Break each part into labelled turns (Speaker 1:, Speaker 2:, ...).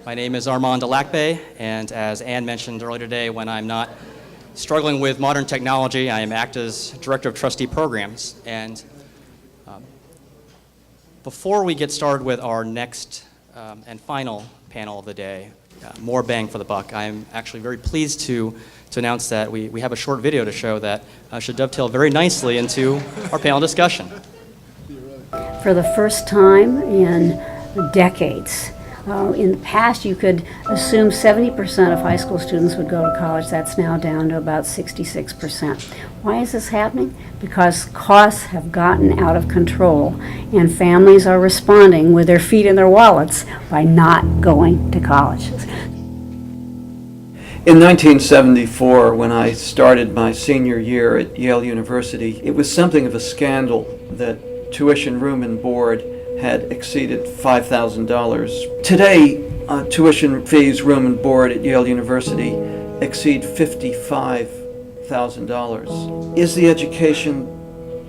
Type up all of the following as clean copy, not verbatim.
Speaker 1: My name is Armand Alacbay, and as Ann mentioned earlier today, when I'm not struggling with modern technology, I am ACTA's Director of Trustee Programs. And before we get started with our next and final panel of the day, more bang for the buck, I'm actually very pleased to announce that we have a short video to show that should dovetail very nicely into our panel discussion.
Speaker 2: For the first time in decades, in the past, you could assume 70% of high school students would go to college. That's now down to about 66%. Why is this happening? Because costs have gotten out of control, and families are responding with their feet in their wallets by not going to college.
Speaker 3: In 1974, when I started my senior year at Yale University, it was something of a scandal that tuition, room, and board had exceeded $5,000. Today, tuition fees, room and board at Yale University exceed $55,000. Is the education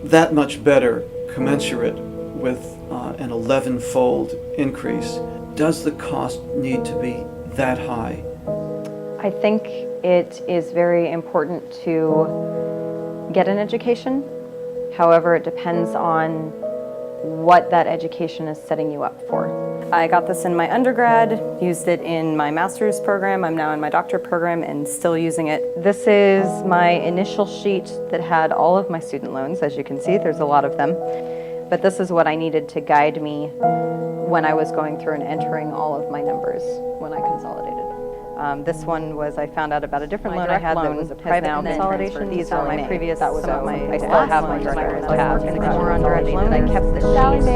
Speaker 3: that much better, commensurate with an 11-fold increase? Does the cost need to be that high?
Speaker 4: I think it is very important to get an education. However, it depends on what that education is setting you up for. I got this in my undergrad, used it in my master's program. I'm now in my doctorate program and still using it. This is my initial sheet that had all of my student loans. As you can see, there's a lot of them. But this is what I needed to guide me when I was going through and entering all of my numbers when I consolidated. This one was, I found out about a different loan I had that was a private consolidation. These are my previous, I still have my director's tab. And more on direct loan, I kept the sheets.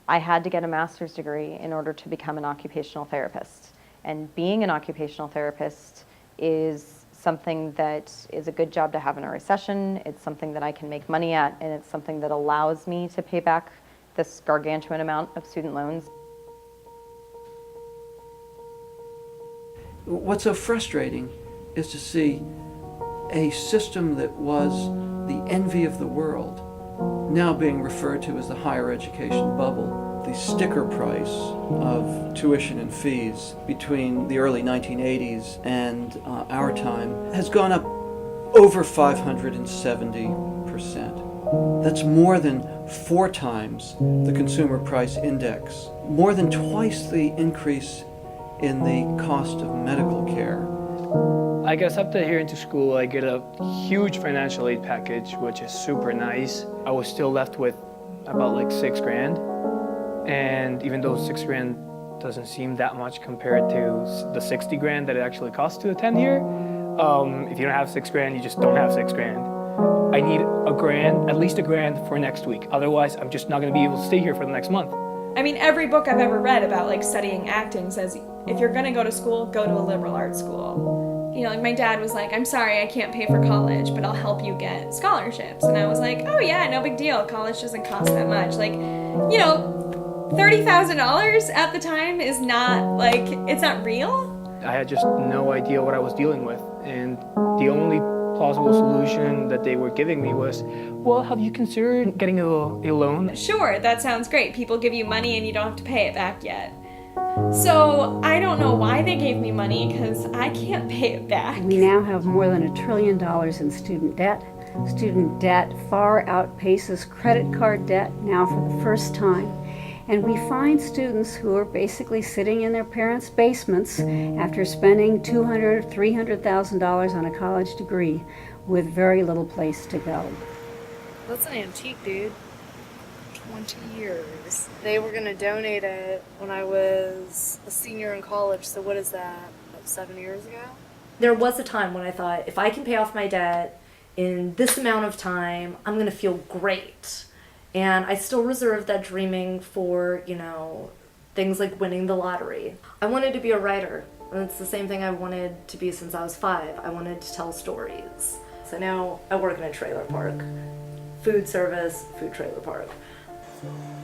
Speaker 4: I had to get a master's degree in order to become an occupational therapist. And being an occupational therapist is something that is a good job to have in a recession. It's something that I can make money at, and it's something that allows me to pay back this gargantuan amount of student loans.
Speaker 3: What's so frustrating is to see a system that was the envy of the world now being referred to as the higher education bubble. The sticker price of tuition and fees between the early 1980s and our time has gone up over 570%. That's more than 4 times the consumer price index, more than twice the increase in the cost of medical care.
Speaker 5: I get accepted here into school. I get a huge financial aid package, which is super nice. I was still left with about like $6,000. And even though $6,000 doesn't seem that much compared to the $60,000 that it actually costs to attend here, if you don't have $6,000, you just don't have $6,000. I need $1,000, at least $1,000 for next week. Otherwise, I'm just not gonna be able to stay here for the next month.
Speaker 6: I mean, every book I've ever read about like studying acting says if you're gonna go to school, go to a liberal arts school. You know, like my dad was like, I'm sorry, I can't pay for college, but I'll help you get scholarships. And I was like, oh yeah, no big deal. College doesn't cost that much. Like, you know, $30,000 at the time is not like, it's not real.
Speaker 5: I had just no idea what I was dealing with. And the only plausible solution that they were giving me was, well, have you considered getting a loan?
Speaker 6: Sure, that sounds great. People give you money and you don't have to pay it back yet. So I don't know why they gave me money because I can't pay it back.
Speaker 2: We now have more than $1 trillion in student debt. Student debt far outpaces credit card debt now for the first time. And we find students who are basically sitting in their parents' basements after spending $200,000, $300,000 on a college degree with very little place to go.
Speaker 7: That's an antique, dude. 20 years. They were going to donate it when I was a senior in college, so what is that, about 7 years ago?
Speaker 8: There was a time when I thought, if I can pay off my debt in this amount of time, I'm going to feel great. And I still reserve that dreaming for, you know, things like winning the lottery. I wanted to be a writer. And it's the same thing I wanted to be since I was 5. I wanted to tell stories. So now I work in a trailer park. Food service, food trailer park.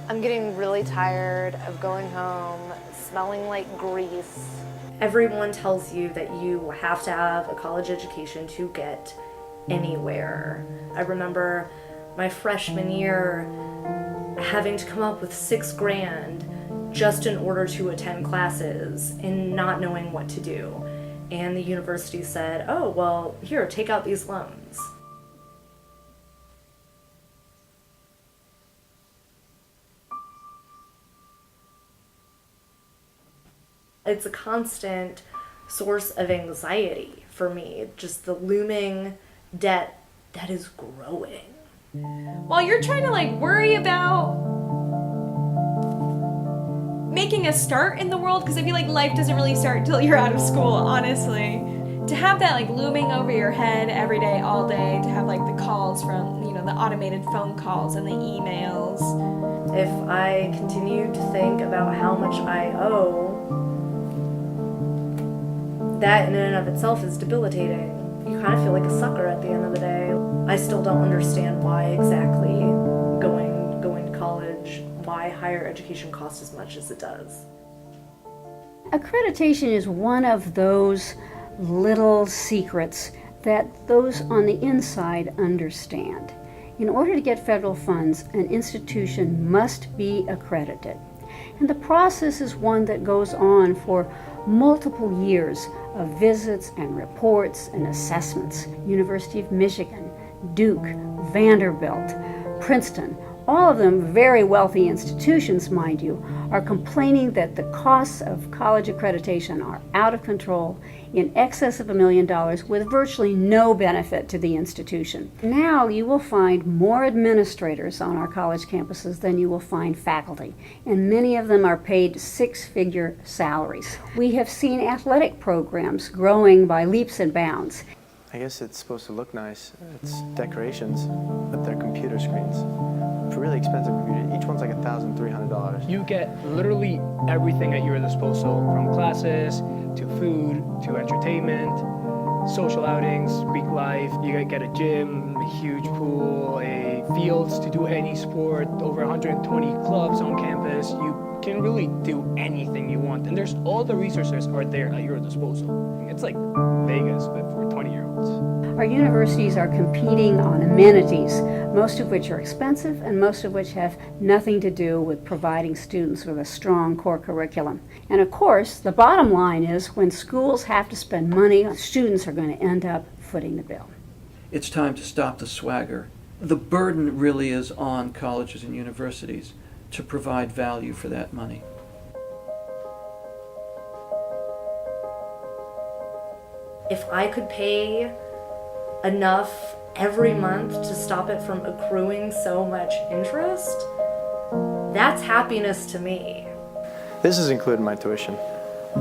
Speaker 7: I'm getting really tired of going home, smelling like grease.
Speaker 8: Everyone tells you that you have to have a college education to get anywhere. I remember my freshman year having to come up with $6,000 just in order to attend classes and not knowing what to do. And the university said, oh, well, here, take out these loans. It's a constant source of anxiety for me, just the looming debt that is growing.
Speaker 6: While you're trying to like worry about making a start in the world, because I feel like life doesn't really start until you're out of school, honestly. To have that like looming over your head every day, all day, to have like the calls from, you know, the automated phone calls and the emails.
Speaker 8: If I continue to think about how much I owe, that in and of itself is debilitating. You kind of feel like a sucker at the end of the day. I still don't understand why exactly going to college, why higher education costs as much as it does.
Speaker 2: Accreditation is one of those little secrets that those on the inside understand. In order to get federal funds, an institution must be accredited. And the process is one that goes on for multiple years of visits and reports and assessments. University of Michigan, Duke, Vanderbilt, Princeton, all of them very wealthy institutions, mind you, are complaining that the costs of college accreditation are out of control, in excess of $1 million, with virtually no benefit to the institution. Now you will find more administrators on our college campuses than you will find faculty, and many of them are paid six-figure salaries. We have seen athletic programs growing by leaps and bounds.
Speaker 9: I guess it's supposed to look nice. It's decorations, but they're computer screens. For really expensive computer, each one's like $1,300.
Speaker 5: You get literally everything at your disposal, from classes, to food, to entertainment, social outings, Greek life. You get a gym, a huge pool, a fields to do any sport, over 120 clubs on campus. You can really do anything you want, and there's all the resources are there at your disposal. It's like Vegas, but for 20-year-olds.
Speaker 2: Our universities are competing on amenities, most of which are expensive and most of which have nothing to do with providing students with a strong core curriculum. And of course, the bottom line is when schools have to spend money, students are going to end up footing the bill.
Speaker 3: It's time to stop the swagger. The burden really is on colleges and universities to provide value for that money.
Speaker 8: If I could pay enough every month to stop it from accruing so much interest, that's happiness to me.
Speaker 9: This is including my tuition.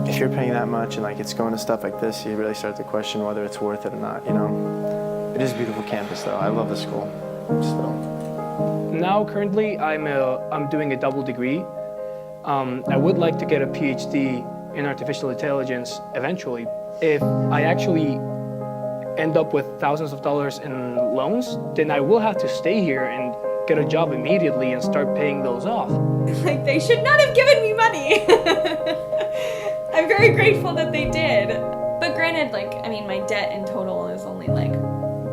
Speaker 9: If you're paying that much and like it's going to stuff like this, you really start to question whether it's worth it or not, you know? It is a beautiful campus though. I love the school, still.
Speaker 5: Now currently I'm doing a double degree. I would like to get a PhD in artificial intelligence eventually. If I actually end up with thousands of dollars in loans, then I will have to stay here and get a job immediately and start paying those off.
Speaker 6: Like, they should not have given me money. I'm very grateful that they did. But granted, like, I mean, my debt in total is only like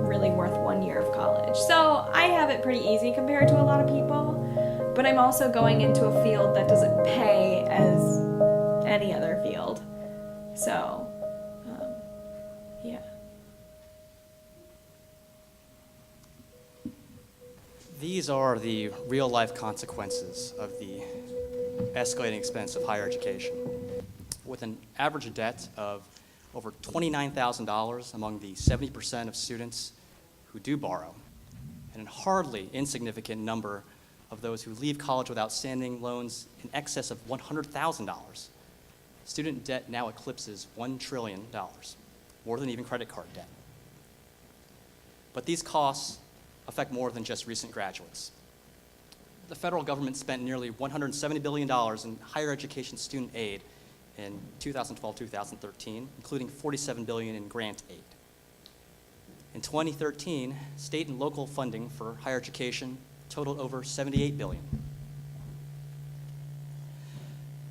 Speaker 6: really worth 1 year of college. So I have it pretty easy compared to a lot of people. But I'm also going into a field that doesn't pay as any other field. So, yeah.
Speaker 1: These are the real-life consequences of the escalating expense of higher education. With an average debt of over $29,000 among the 70% of students who do borrow, and a hardly insignificant number of those who leave college with outstanding loans in excess of $100,000, student debt now eclipses $1 trillion, more than even credit card debt. But these costs affect more than just recent graduates. The federal government spent nearly $170 billion in higher education student aid in 2012-2013, including $47 billion in grant aid. In 2013, state and local funding for higher education totaled over $78 billion.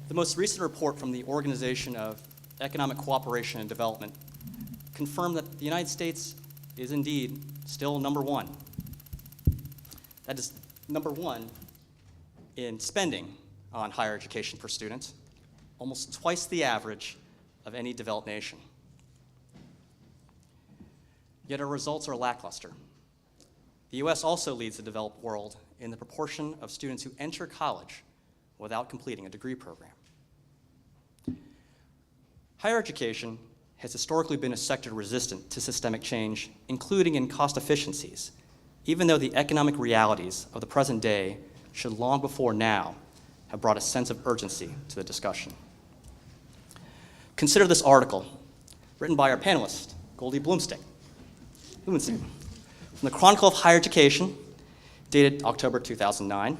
Speaker 1: The most recent report from the Organization of Economic Cooperation and Development confirmed that the United States is indeed still number one. That is number one in spending on higher education per student, almost twice the average of any developed nation. Yet our results are lackluster. The US also leads the developed world in the proportion of students who enter college without completing a degree program. Higher education has historically been a sector resistant to systemic change, including in cost efficiencies, even though the economic realities of the present day should long before now have brought a sense of urgency to the discussion. Consider this article, written by our panelist, Goldie Blumenstyck, from the Chronicle of Higher Education, dated October 2009.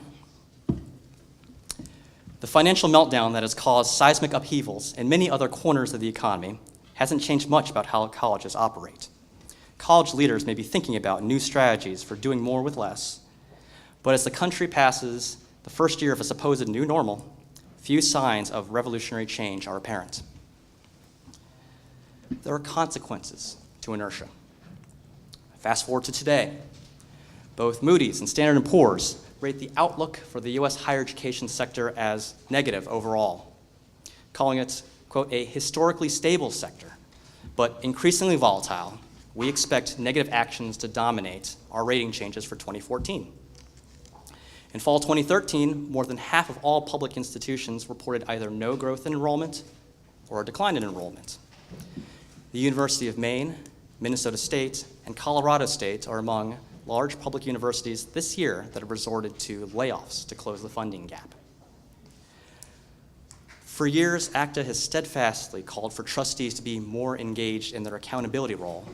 Speaker 1: The financial meltdown that has caused seismic upheavals in many other corners of the economy hasn't changed much about how colleges operate. College leaders may be thinking about new strategies for doing more with less, but as the country passes the first year of a supposed new normal, few signs of revolutionary change are apparent. There are consequences to inertia. Fast forward to today. Both Moody's and Standard & Poor's rate the outlook for the US higher education sector as negative overall, calling it, quote, a historically stable sector, but increasingly volatile. We expect negative actions to dominate our rating changes for 2014. In fall 2013, more than half of all public institutions reported either no growth in enrollment or a decline in enrollment. The University of Maine, Minnesota State, and Colorado State are among large public universities this year that have resorted to layoffs to close the funding gap. For years, ACTA has steadfastly called for trustees to be more engaged in their accountability role.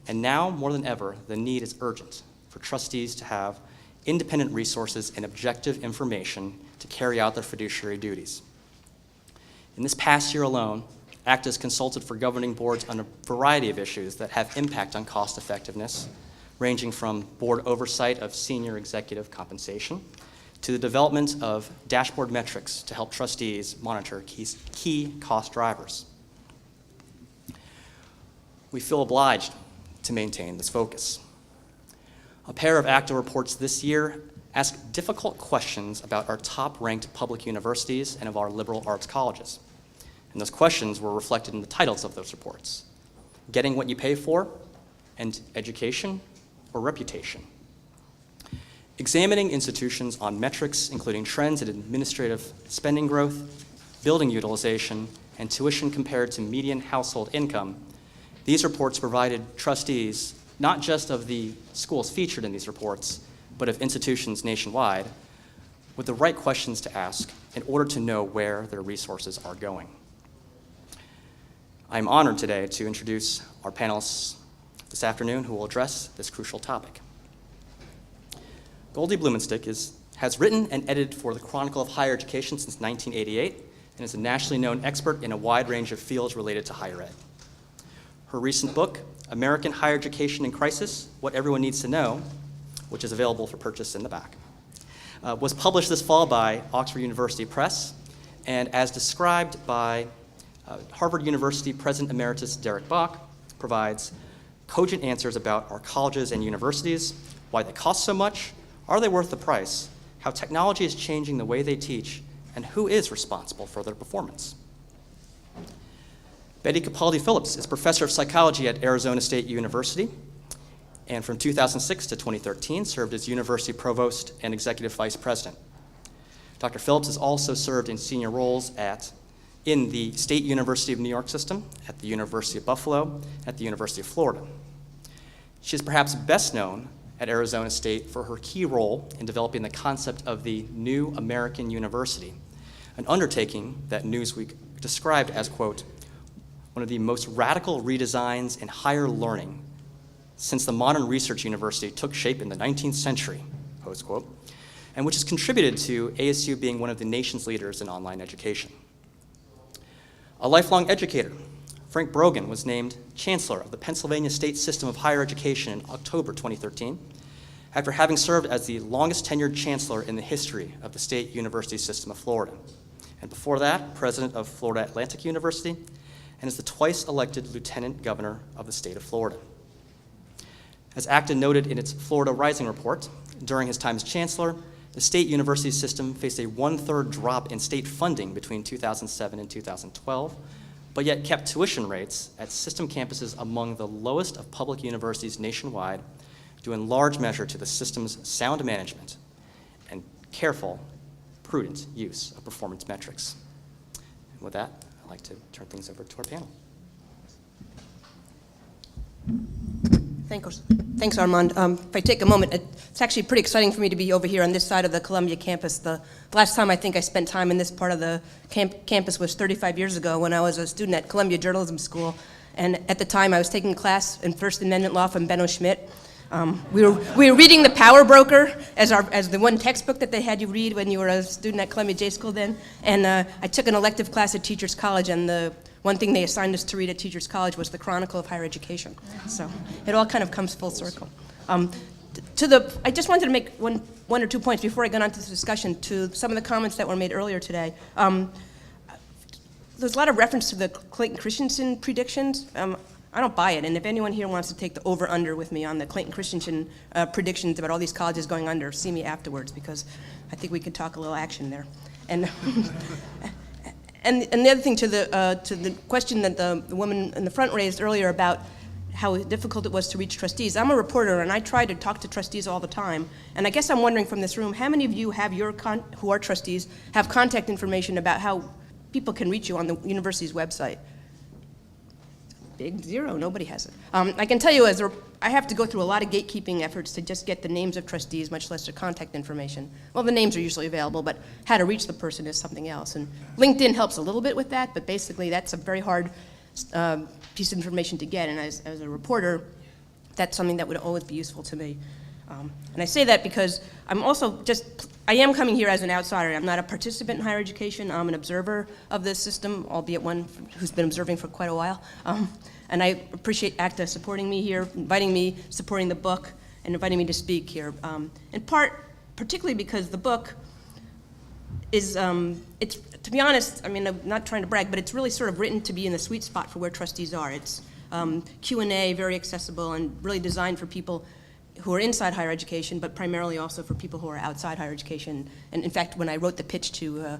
Speaker 1: And now, more than ever, the need is urgent for trustees to have independent resources and objective information to carry out their fiduciary duties. In this past year alone, ACTA has consulted for governing boards on a variety of issues that have impact on cost effectiveness, ranging from board oversight of senior executive compensation to the development of dashboard metrics to help trustees monitor key cost drivers. We feel obliged to maintain this focus. A pair of ACTA reports this year ask difficult questions about our top-ranked public universities and of our liberal arts colleges. And those questions were reflected in the titles of those reports: Getting What You Pay For, and Education or Reputation. Examining institutions on metrics including trends in administrative spending growth, building utilization, and tuition compared to median household income, these reports provided trustees, not just of the schools featured in these reports, but of institutions nationwide, with the right questions to ask in order to know where their resources are going. I'm honored today to introduce our panelists this afternoon who will address this crucial topic. Goldie Blumenstyck has written and edited for the Chronicle of Higher Education since 1988 and is a nationally known expert in a wide range of fields related to higher ed. Her recent book, American Higher Education in Crisis: What Everyone Needs to Know, which is available for purchase in the back, was published this fall by Oxford University Press, and as described by Harvard University President Emeritus Derek Bach, provides cogent answers about our colleges and universities, why they cost so much, are they worth the price, how technology is changing the way they teach, and who is responsible for their performance. Betty Capaldi Phillips is professor of psychology at Arizona State University, and from 2006 to 2013 served as university provost and executive vice president. Dr. Phillips has also served in senior roles in the State University of New York system, at the University of Buffalo, at the University of Florida. She is perhaps best known at Arizona State for her key role in developing the concept of the New American University, an undertaking that Newsweek described as, quote, one of the most radical redesigns in higher learning since the modern research university took shape in the 19th century, close quote, and which has contributed to ASU being one of the nation's leaders in online education. A lifelong educator, Frank Brogan was named Chancellor of the Pennsylvania State System of Higher Education in October 2013, after having served as the longest tenured chancellor in the history of the State University System of Florida. And before that, president of Florida Atlantic University, and is the twice elected lieutenant governor of the state of Florida. As ACTA noted in its Florida Rising report, during his time as chancellor, The state university system faced a 1/3 drop in state funding between 2007 and 2012, but yet kept tuition rates at system campuses among the lowest of public universities nationwide, due in large measure to the system's sound management and careful, prudent use of performance metrics. And with that, I'd like to turn things over to our panel.
Speaker 10: Thanks, Armand. If I take a moment, it's actually pretty exciting for me to be over here on this side of the Columbia campus. The last time I think I spent time in this part of the campus was 35 years ago when I was a student at Columbia Journalism School. And at the time, I was taking a class in First Amendment law from Benno Schmidt. We were reading The Power Broker as the one textbook that they had you read when you were a student at Columbia J School then. And I took an elective class at Teachers College, and the one thing they assigned us to read at Teachers College was the Chronicle of Higher Education. So it all kind of comes full circle. I just wanted to make one or two points before I got on to this discussion to some of the comments that were made earlier today. There's a lot of reference to the Clayton Christensen predictions. I don't buy it, and if anyone here wants to take the over-under with me on the Clayton Christensen predictions about all these colleges going under, see me afterwards, because I think we could talk a little action there. And and the other thing to the question that the woman in the front raised earlier about how difficult it was to reach trustees. I'm a reporter, and I try to talk to trustees all the time, and I guess I'm wondering from this room, how many of you have who are trustees have contact information about how people can reach you on the university's website? Big zero, nobody has it. I can tell you I have to go through a lot of gatekeeping efforts to just get the names of trustees, much less their contact information. Well, the names are usually available, but how to reach the person is something else. And LinkedIn helps a little bit with that, but basically that's a very hard piece of information to get, and as a reporter, that's something that would always be useful to me. And I say that because I am coming here as an outsider. I'm not a participant in higher education. I'm an observer of this system, albeit one who's been observing for quite a while. And I appreciate ACTA supporting me here, inviting me, supporting the book, and inviting me to speak here. In part, particularly because the book is, to be honest, I mean, I'm not trying to brag, but it's really sort of written to be in the sweet spot for where trustees are. It's Q&A, very accessible, and really designed for people who are inside higher education, but primarily also for people who are outside higher education. And in fact, when I wrote the pitch to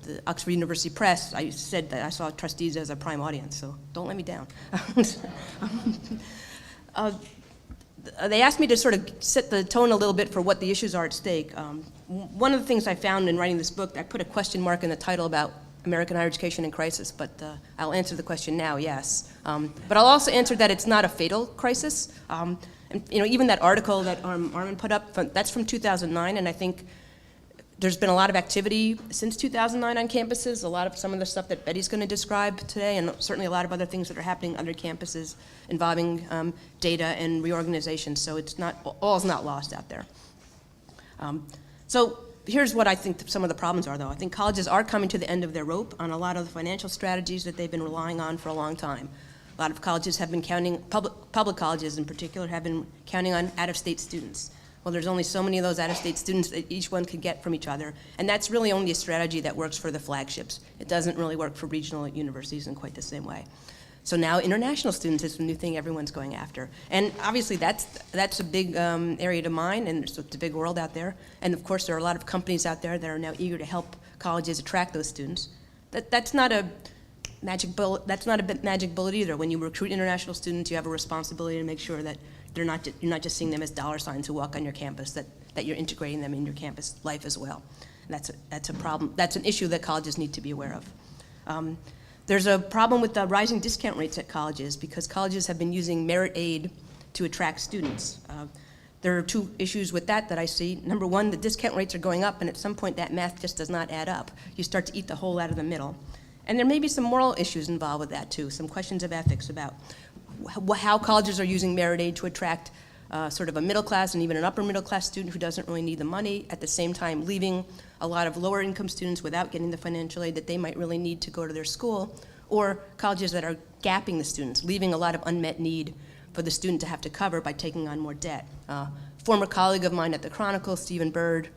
Speaker 10: the Oxford University Press, I said that I saw trustees as a prime audience, so don't let me down. They asked me to sort of set the tone a little bit for what the issues are at stake. One of the things I found in writing this book, I put a question mark in the title about American higher education in crisis, but I'll answer the question now, yes. But I'll also answer that it's not a fatal crisis. And even that article that Armand put up, that's from 2009, and I think there's been a lot of activity since 2009 on campuses, some of the stuff that Betty's going to describe today, and certainly a lot of other things that are happening under campuses involving data and reorganization, so all's not lost out there. So here's what I think some of the problems are, though. I think colleges are coming to the end of their rope on a lot of the financial strategies that they've been relying on for a long time. A lot of colleges have been counting, public colleges in particular, have been counting on out-of-state students. Well, there's only so many of those out-of-state students that each one could get from each other, and that's really only a strategy that works for the flagships. It doesn't really work for regional universities in quite the same way. So now international students is the new thing everyone's going after. And obviously that's a big area to mine, and it's a big world out there. And of course there are a lot of companies out there that are now eager to help colleges attract those students. That's not a magic bullet. That's not a magic bullet either. When you recruit international students, you have a responsibility to make sure that you're not just seeing them as dollar signs who walk on your campus, that you're integrating them in your campus life as well. And that's a problem. That's an issue that colleges need to be aware of. There's a problem with the rising discount rates at colleges because colleges have been using merit aid to attract students. There are two issues with that I see. Number one, the discount rates are going up, and at some point that math just does not add up. You start to eat the whole out of the middle. And there may be some moral issues involved with that too, some questions of ethics about how colleges are using merit aid to attract sort of a middle class and even an upper middle class student who doesn't really need the money, at the same time leaving a lot of lower income students without getting the financial aid that they might really need to go to their school, or colleges that are gapping the students, leaving a lot of unmet need for the student to have to cover by taking on more debt. Former colleague of mine at the Chronicle, Stephen Bird,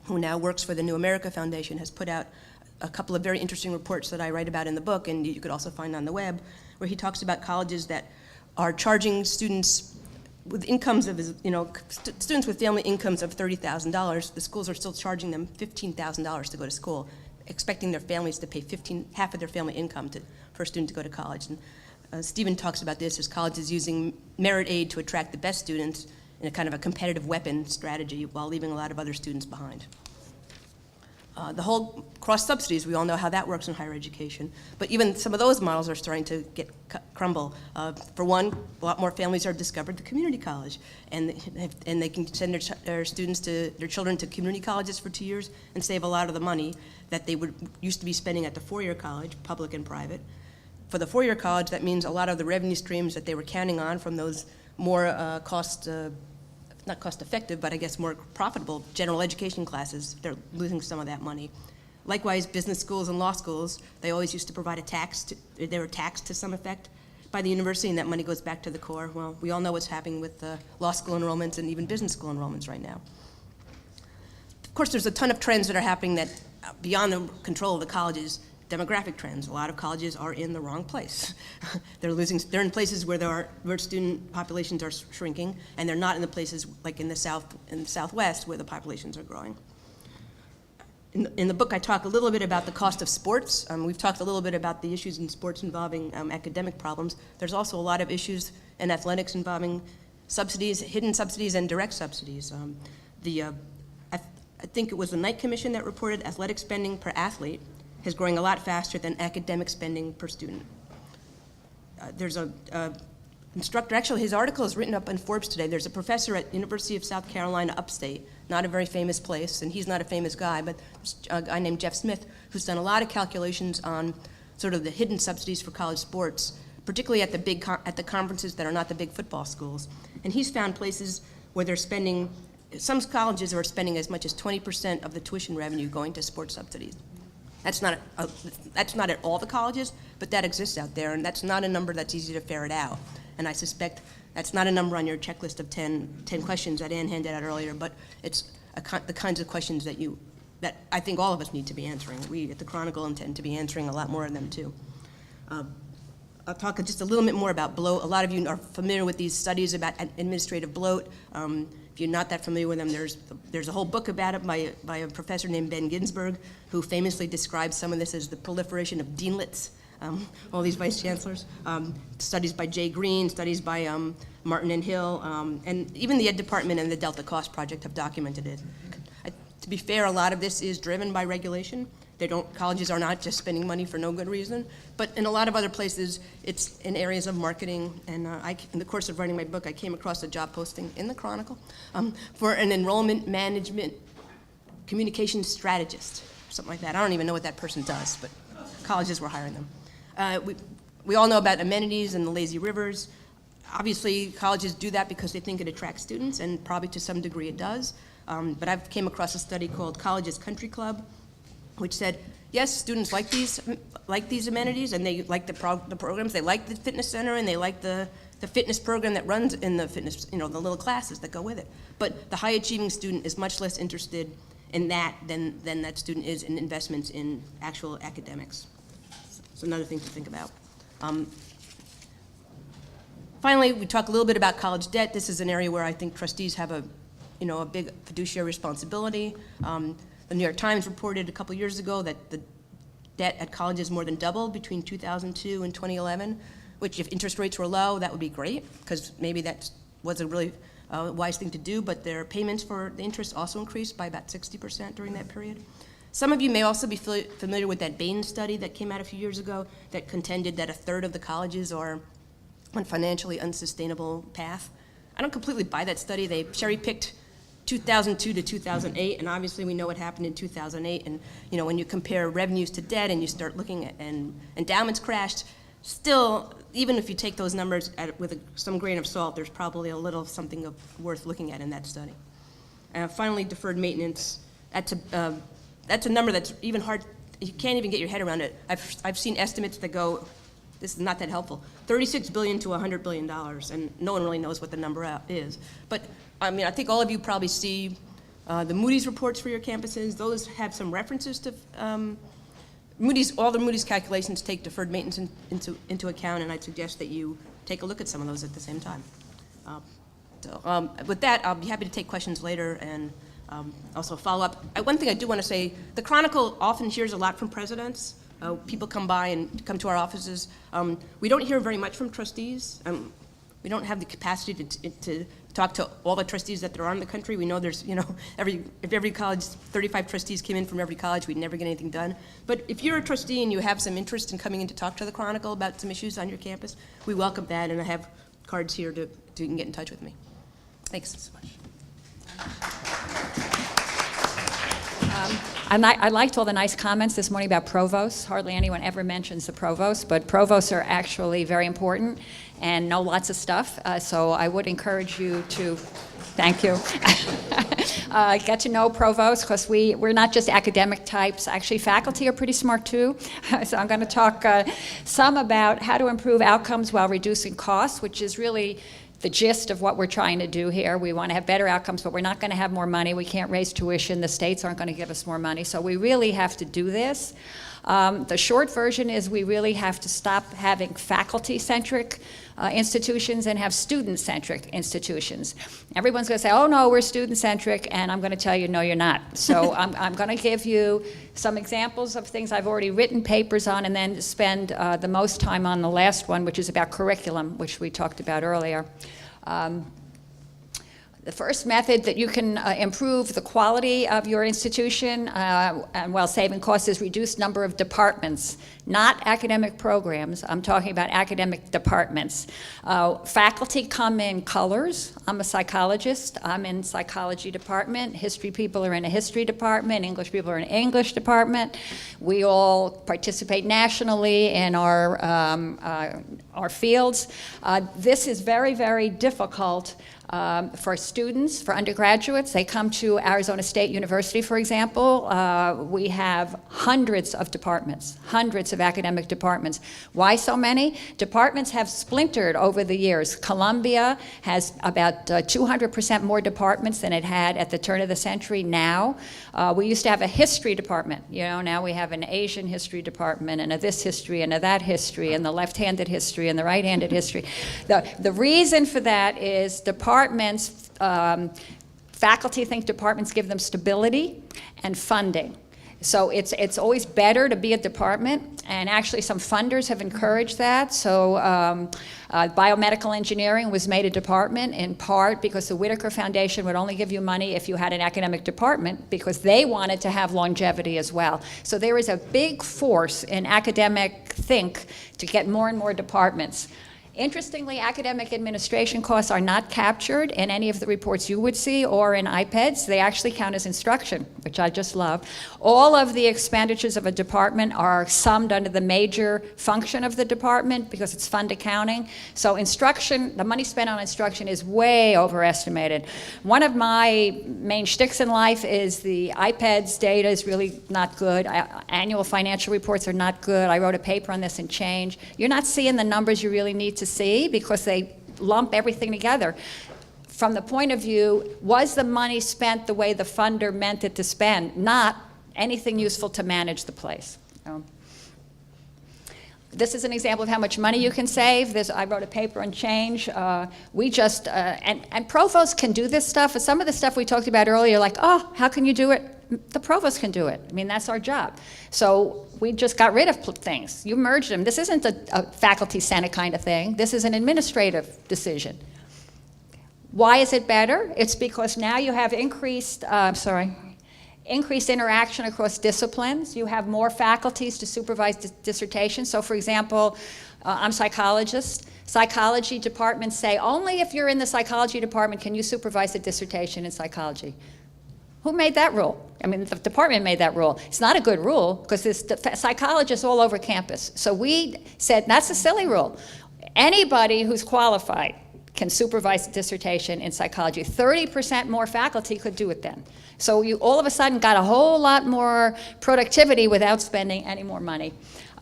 Speaker 10: who now works for the New America Foundation, has put out a couple of very interesting reports that I write about in the book, and you could also find on the web, where he talks about colleges that are charging students with incomes of, students with family incomes of $30,000, the schools are still charging them $15,000 to go to school, expecting their families to pay half of their family income for a student to go to college. And Stephen talks about this as colleges using merit aid to attract the best students in a kind of a competitive weapon strategy while leaving a lot of other students behind. The whole cross subsidies, we all know how that works in higher education, but even some of those models are starting to crumble. For one, a lot more families have discovered the community college, and they can send their children to community colleges for 2 years and save a lot of the money that they used to be spending at the four-year college, public and private. For the four-year college, that means a lot of the revenue streams that they were counting on from those more not cost-effective, but I guess more profitable general education classes, they're losing some of that money. Likewise, business schools and law schools, they always used to provide they were taxed to some effect by the university, and that money goes back to the core. Well, we all know what's happening with law school enrollments and even business school enrollments right now. Of course, there's a ton of trends that are happening that beyond the control of the colleges. Demographic trends. A lot of colleges are in the wrong place. They're in places where student populations are shrinking, and they're not in the places like in the Southwest where the populations are growing. In the book, I talk a little bit about the cost of sports. We've talked a little bit about the issues in sports involving academic problems. There's also a lot of issues in athletics involving subsidies, hidden subsidies, and direct subsidies. I think it was the Knight Commission that reported athletic spending per athlete is growing a lot faster than academic spending per student. There's a instructor, actually his article is written up in Forbes today. There's a professor at University of South Carolina upstate, not a very famous place, and he's not a famous guy, but a guy named Jeff Smith, who's done a lot of calculations on sort of the hidden subsidies for college sports, particularly at the conferences that are not the big football schools. And he's found places where they're spending, some colleges are spending as much as 20% of the tuition revenue going to sports subsidies. That's not at all the colleges, but that exists out there, and that's not a number that's easy to ferret out. And I suspect that's not a number on your checklist of 10 questions that Ann handed out earlier, but it's the kinds of questions that I think all of us need to be answering. We at the Chronicle intend to be answering a lot more of them too. I'll talk just a little bit more about bloat. A lot of you are familiar with these studies about administrative bloat. If you're not that familiar with them, there's a whole book about it by a professor named Ben Ginsberg, who famously describes some of this as the proliferation of deanlets, all these vice chancellors. Studies by Jay Green, studies by Martin and Hill, and even the Ed Department and the Delta Cost Project have documented it. To be fair, a lot of this is driven by regulation. Colleges are not just spending money for no good reason, but in a lot of other places, it's in areas of marketing. And in the course of writing my book, I came across a job posting in the Chronicle for an enrollment management communications strategist, something like that. I don't even know what that person does, but colleges were hiring them. We all know about amenities and the lazy rivers. Obviously, colleges do that because they think it attracts students, and probably to some degree it does. But I've came across a study called Colleges Country Club, which said, yes, students like these amenities, and they like the programs. They like the fitness center, and they like the fitness program that runs in the fitness, the little classes that go with it. But the high-achieving student is much less interested in that than that student is in investments in actual academics. So another thing to think about. Finally, we talk a little bit about college debt. This is an area where I think trustees have a big fiduciary responsibility. The New York Times reported a couple years ago that the debt at colleges more than doubled between 2002 and 2011, which if interest rates were low, that would be great, because maybe that was a really wise thing to do, but their payments for the interest also increased by about 60% during that period. Some of you may also be familiar with that Bain study that came out a few years ago that contended that a third of the colleges are on a financially unsustainable path. I don't completely buy that study. They cherry-picked 2002 to 2008, and obviously we know what happened in 2008. And when you compare revenues to debt and you start looking at, and endowments crashed, still, even if you take those numbers with some grain of salt, there's probably a little something worth looking at in that study. Finally, deferred maintenance. That's a number that's even hard. You can't even get your head around it. I've seen estimates that go, this is not that helpful, $36 billion to $100 billion, and no one really knows what the number is. But I think all of you probably see the Moody's reports for your campuses. Those have some references to Moody's. All the Moody's calculations take deferred maintenance into account, and I'd suggest that you take a look at some of those at the same time. So with that, I'll be happy to take questions later and also follow up. One thing I do want to say, the Chronicle often hears a lot from presidents. People come by and come to our offices. We don't hear very much from trustees. We don't have the capacity to talk to all the trustees that there are in the country. We know there's, you know, if every college, 35 trustees came in from every college, we'd never get anything done. But if you're a trustee and you have some interest in coming in to talk to the Chronicle about some issues on your campus, we welcome that, and I have cards here to you can get in touch with me. Thanks so much.
Speaker 11: I liked all the nice comments this morning about provosts. Hardly anyone ever mentions the provost, but provosts are actually very important and know lots of stuff. So I would encourage you to, thank you, get to know provosts, because we're not just academic types. Actually, faculty are pretty smart too. So I'm going to talk some about how to improve outcomes while reducing costs, which is really the gist of what we're trying to do here. We want to have better outcomes, but we're not going to have more money. We can't raise tuition. The states aren't going to give us more money. So we really have to do this. The short version is we really have to stop having faculty-centric institutions and have student-centric institutions. Everyone's going to say, oh no, we're student-centric, and I'm going to tell you, no, you're not. So I'm going to give you some examples of things I've already written papers on, and then spend the most time on the last one, which is about curriculum, which we talked about earlier. The first method that you can improve the quality of your institution and while saving costs is reduce number of departments, not academic programs. I'm talking about academic departments. Faculty come in colors. I'm a psychologist. I'm in psychology department. History people are in a history department. English people are in an English department. We all participate nationally in our fields. This is very, very difficult for students, for undergraduates. They come to Arizona State University, for example. We have hundreds of departments, hundreds of academic departments. Why so many? Departments have splintered over the years. Columbia has about 200% more departments than it had at the turn of the century now. We used to have a history department. You know, now we have an Asian history department and a this history and a that history and the left-handed history and the right-handed history. The reason for that is departments, faculty think departments give them stability and funding. So it's always better to be a department, and actually some funders have encouraged that. So biomedical engineering was made a department in part because the Whitaker Foundation would only give you money if you had an academic department, because they wanted to have longevity as well. So there is a big force in academic think to get more and more departments. Interestingly, academic administration costs are not captured in any of the reports you would see or in IPEDS. They actually count as instruction, which I just love. All of the expenditures of a department are summed under the major function of the department because it's fund accounting. So instruction, the money spent on instruction is way overestimated. One of my main shticks in life is the IPEDS data is really not good. Annual financial reports are not good. I wrote a paper on this in Change. You're not seeing the numbers you really need to see because they lump everything together. From the point of view, was the money spent the way the funder meant it to spend, not anything useful to manage the place. This is an example of how much money you can save. I wrote a paper on Change. We just, and provosts can do this stuff. Some of the stuff we talked about earlier, like, oh, how can you do it? The provost can do it. I mean, that's our job. So we just got rid of things. You merged them. This isn't a faculty senate kind of thing. This is an administrative decision. Why is it better? It's because now you have increased interaction across disciplines. You have more faculties to supervise dissertations. So for example, I'm a psychologist. Psychology departments say, only if you're in the psychology department can you supervise a dissertation in psychology. Who made that rule? I mean, the department made that rule. It's not a good rule because there's psychologists all over campus. So we said, that's a silly rule. Anybody who's qualified can supervise a dissertation in psychology. 30% more faculty could do it then. So you all of a sudden got a whole lot more productivity without spending any more money.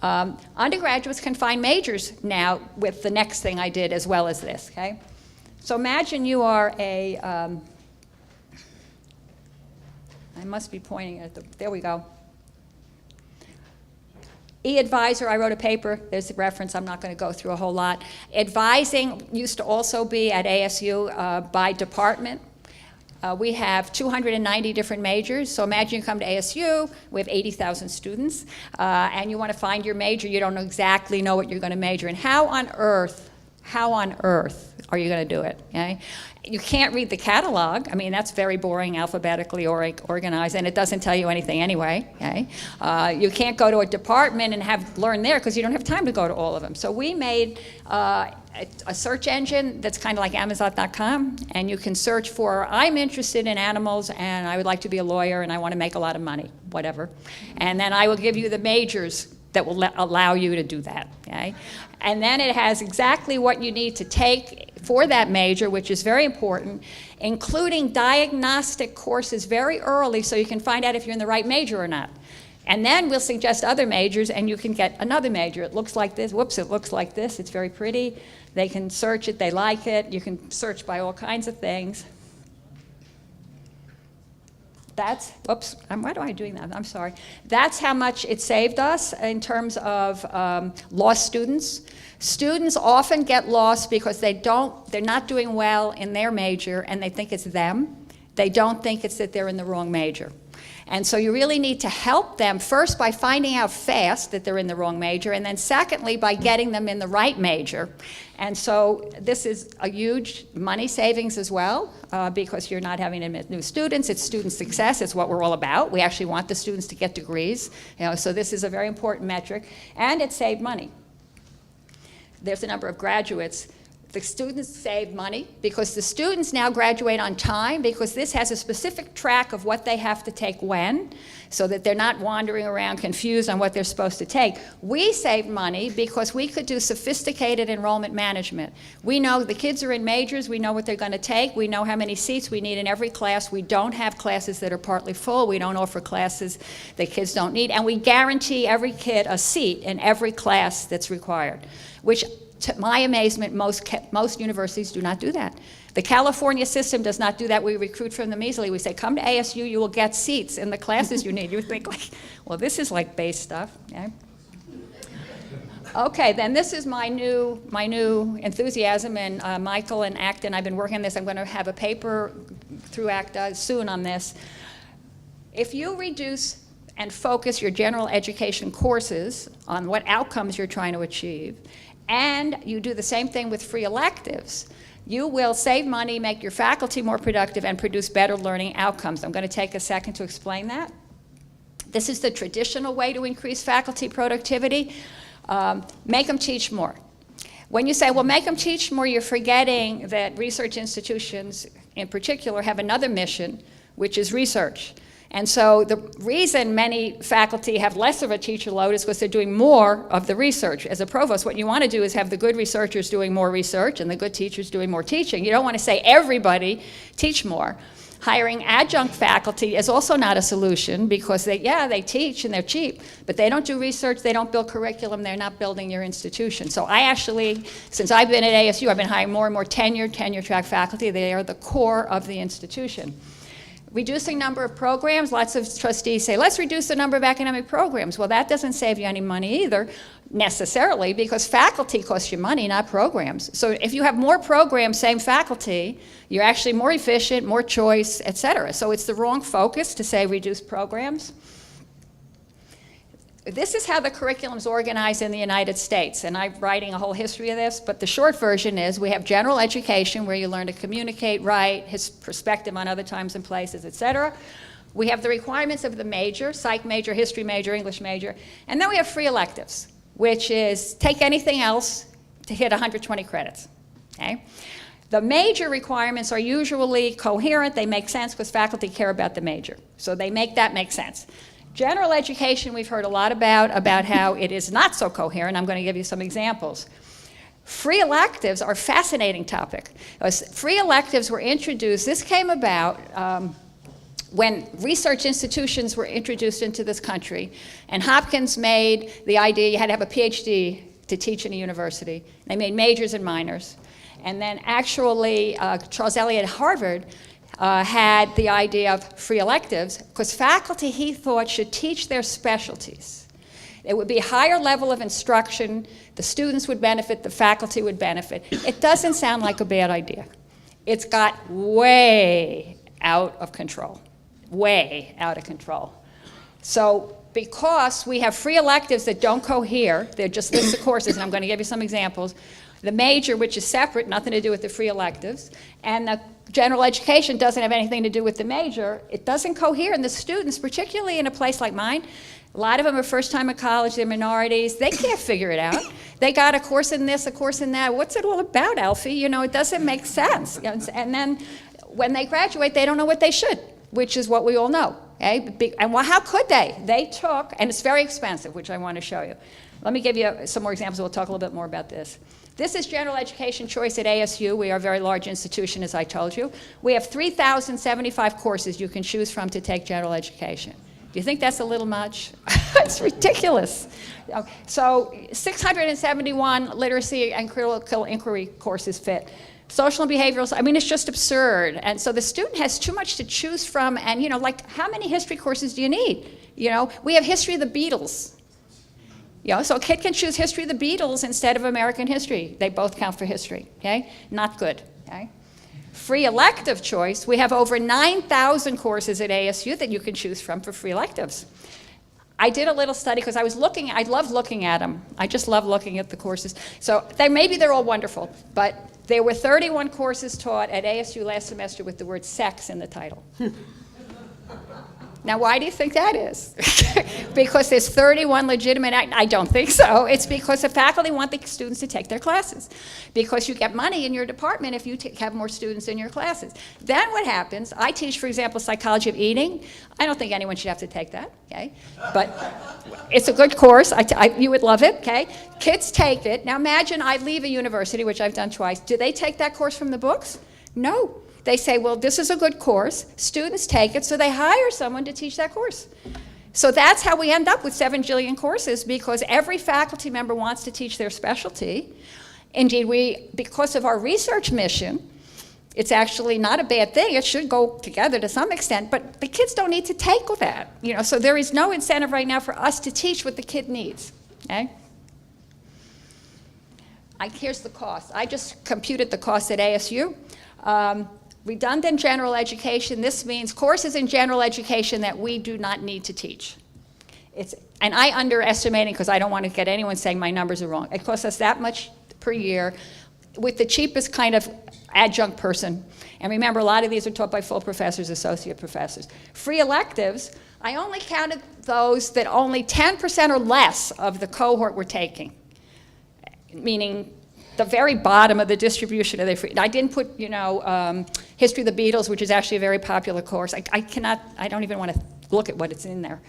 Speaker 11: Undergraduates can find majors now with the next thing I did as well as this, okay? So imagine you are a, I must be pointing at there we go. E-advisor, I wrote a paper, there's a reference, I'm not going to go through a whole lot. Advising used to also be at ASU by department. We have 290 different majors, so imagine you come to ASU, we have 80,000 students, and you want to find your major, you don't exactly know what you're going to major in. How on earth are you going to do it? Okay? You can't read the catalog. I mean, that's very boring, alphabetically organized, and it doesn't tell you anything anyway. Okay? You can't go to a department and learn there because you don't have time to go to all of them. So we made a search engine that's kind of like Amazon.com, and you can search for, I'm interested in animals, and I would like to be a lawyer, and I want to make a lot of money, whatever. And then I will give you the majors that will allow you to do that. Okay? And then it has exactly what you need to take for that major, which is very important, including diagnostic courses very early so you can find out if you're in the right major or not. And then we'll suggest other majors, and you can get another major. It looks like this. Whoops, it looks like this. It's very pretty. They can search it. They like it. You can search by all kinds of things. Whoops, why am I doing that? I'm sorry. That's how much it saved us in terms of lost students. Students often get lost because they're not doing well in their major and they think it's them. They don't think it's that they're in the wrong major. And so you really need to help them first by finding out fast that they're in the wrong major, and then secondly by getting them in the right major. And so this is a huge money savings as well, because you're not having to admit new students. It's student success. It's what we're all about. We actually want the students to get degrees. So this is a very important metric, and it saved money. There's a number of graduates. The students save money because the students now graduate on time, because this has a specific track of what they have to take when, so that they're not wandering around confused on what they're supposed to take. We save money because we could do sophisticated enrollment management. We know the kids are in majors, we know what they're going to take, we know how many seats we need in every class. We don't have classes that are partly full, we don't offer classes that kids don't need, and we guarantee every kid a seat in every class that's required, which to my amazement, most universities do not do that. The California system does not do that. We recruit from them easily. We say, come to ASU, you will get seats in the classes you need. You think, like, well, this is like base stuff. Yeah? Okay, then this is my new enthusiasm, and Michael and ACTA, and I've been working on this. I'm going to have a paper through ACTA soon on this. If you reduce and focus your general education courses on what outcomes you're trying to achieve, and you do the same thing with free electives, you will save money, make your faculty more productive, and produce better learning outcomes. I'm going to take a second to explain that. This is the traditional way to increase faculty productivity. Make them teach more. When you say, well, make them teach more, you're forgetting that research institutions in particular have another mission, which is research. And so the reason many faculty have less of a teacher load is because they're doing more of the research. As a provost, what you want to do is have the good researchers doing more research and the good teachers doing more teaching. You don't want to say everybody teach more. Hiring adjunct faculty is also not a solution, because they teach and they're cheap, but they don't do research, they don't build curriculum, they're not building your institution. So I actually, since I've been at ASU, I've been hiring more and more tenure track faculty. They are the core of the institution. Reducing number of programs, lots of trustees say, let's reduce the number of academic programs. Well, that doesn't save you any money either, necessarily, because faculty costs you money, not programs. So if you have more programs, same faculty, you're actually more efficient, more choice, et cetera. So it's the wrong focus to say reduce programs. This is how the curriculum is organized in the United States, and I'm writing a whole history of this, but the short version is we have general education where you learn to communicate, write, his perspective on other times and places, etc. We have the requirements of the major, psych major, history major, English major, and then we have free electives, which is take anything else to hit 120 credits. Okay? The major requirements are usually coherent, they make sense because faculty care about the major, so they make that make sense. General education, we've heard a lot about how it is not so coherent. I'm going to give you some examples. Free electives are a fascinating topic. Free electives were introduced, this came about when research institutions were introduced into this country, and Hopkins made the idea you had to have a PhD to teach in a university. They made majors and minors. And then actually, Charles Eliot at Harvard had the idea of free electives, because faculty, he thought, should teach their specialties. It would be a higher level of instruction, the students would benefit, the faculty would benefit. It doesn't sound like a bad idea. It's got way out of control, way out of control. So because we have free electives that don't cohere, they're just lists of courses, and I'm going to give you some examples. The major, which is separate, nothing to do with the free electives, and the general education doesn't have anything to do with the major, it doesn't cohere, and the students, particularly in a place like mine, a lot of them are first time at college, they're minorities, they can't figure it out. They got a course in this, a course in that. What's it all about, Alfie? You know, it doesn't make sense. And then when they graduate, they don't know what they should, which is what we all know. Okay? And well, how could they? They took, and it's very expensive, which I want to show you. Let me give you some more examples. We'll talk a little bit more about this. This is general education choice at ASU. We are a very large institution, as I told you. We have 3,075 courses you can choose from to take general education. Do you think that's a little much? It's ridiculous. So 671 literacy and critical inquiry courses fit. Social and behavioral, I mean, it's just absurd. And so the student has too much to choose from. And, you know, like, how many history courses do you need? You know, we have history of the Beatles. You know, so a kid can choose history of the Beatles instead of American history. They both count for history, okay? Not good, okay? Free elective choice, we have over 9,000 courses at ASU that you can choose from for free electives. I did a little study because I love looking at them. I just love looking at the courses. So maybe they're all wonderful, but there were 31 courses taught at ASU last semester with the word sex in the title. Now, why do you think that is? Because there's 31 legitimate, I don't think so. It's because the faculty want the students to take their classes. Because you get money in your department if you have more students in your classes. Then what happens, I teach, for example, psychology of eating. I don't think anyone should have to take that, okay? But it's a good course. You would love it, okay? Kids take it. Now imagine I leave a university, which I've done twice. Do they take that course from the books? No. They say, well, this is a good course. Students take it, so they hire someone to teach that course. So that's how we end up with 7 jillion courses, because every faculty member wants to teach their specialty. Indeed, because of our research mission, it's actually not a bad thing. It should go together to some extent, but the kids don't need to take that. You know, so there is no incentive right now for us to teach what the kid needs. Okay? Here's the cost. I just computed the cost at ASU. Redundant general education, this means courses in general education that we do not need to teach. And I underestimating, because I don't want to get anyone saying my numbers are wrong. It costs us that much per year with the cheapest kind of adjunct person. And remember, a lot of these are taught by full professors, associate professors. Free electives, I only counted those that only 10% or less of the cohort were taking, meaning the very bottom of the distribution of the free. I didn't put, you know, History of the Beatles, which is actually a very popular course. I don't even want to look at what it's in there.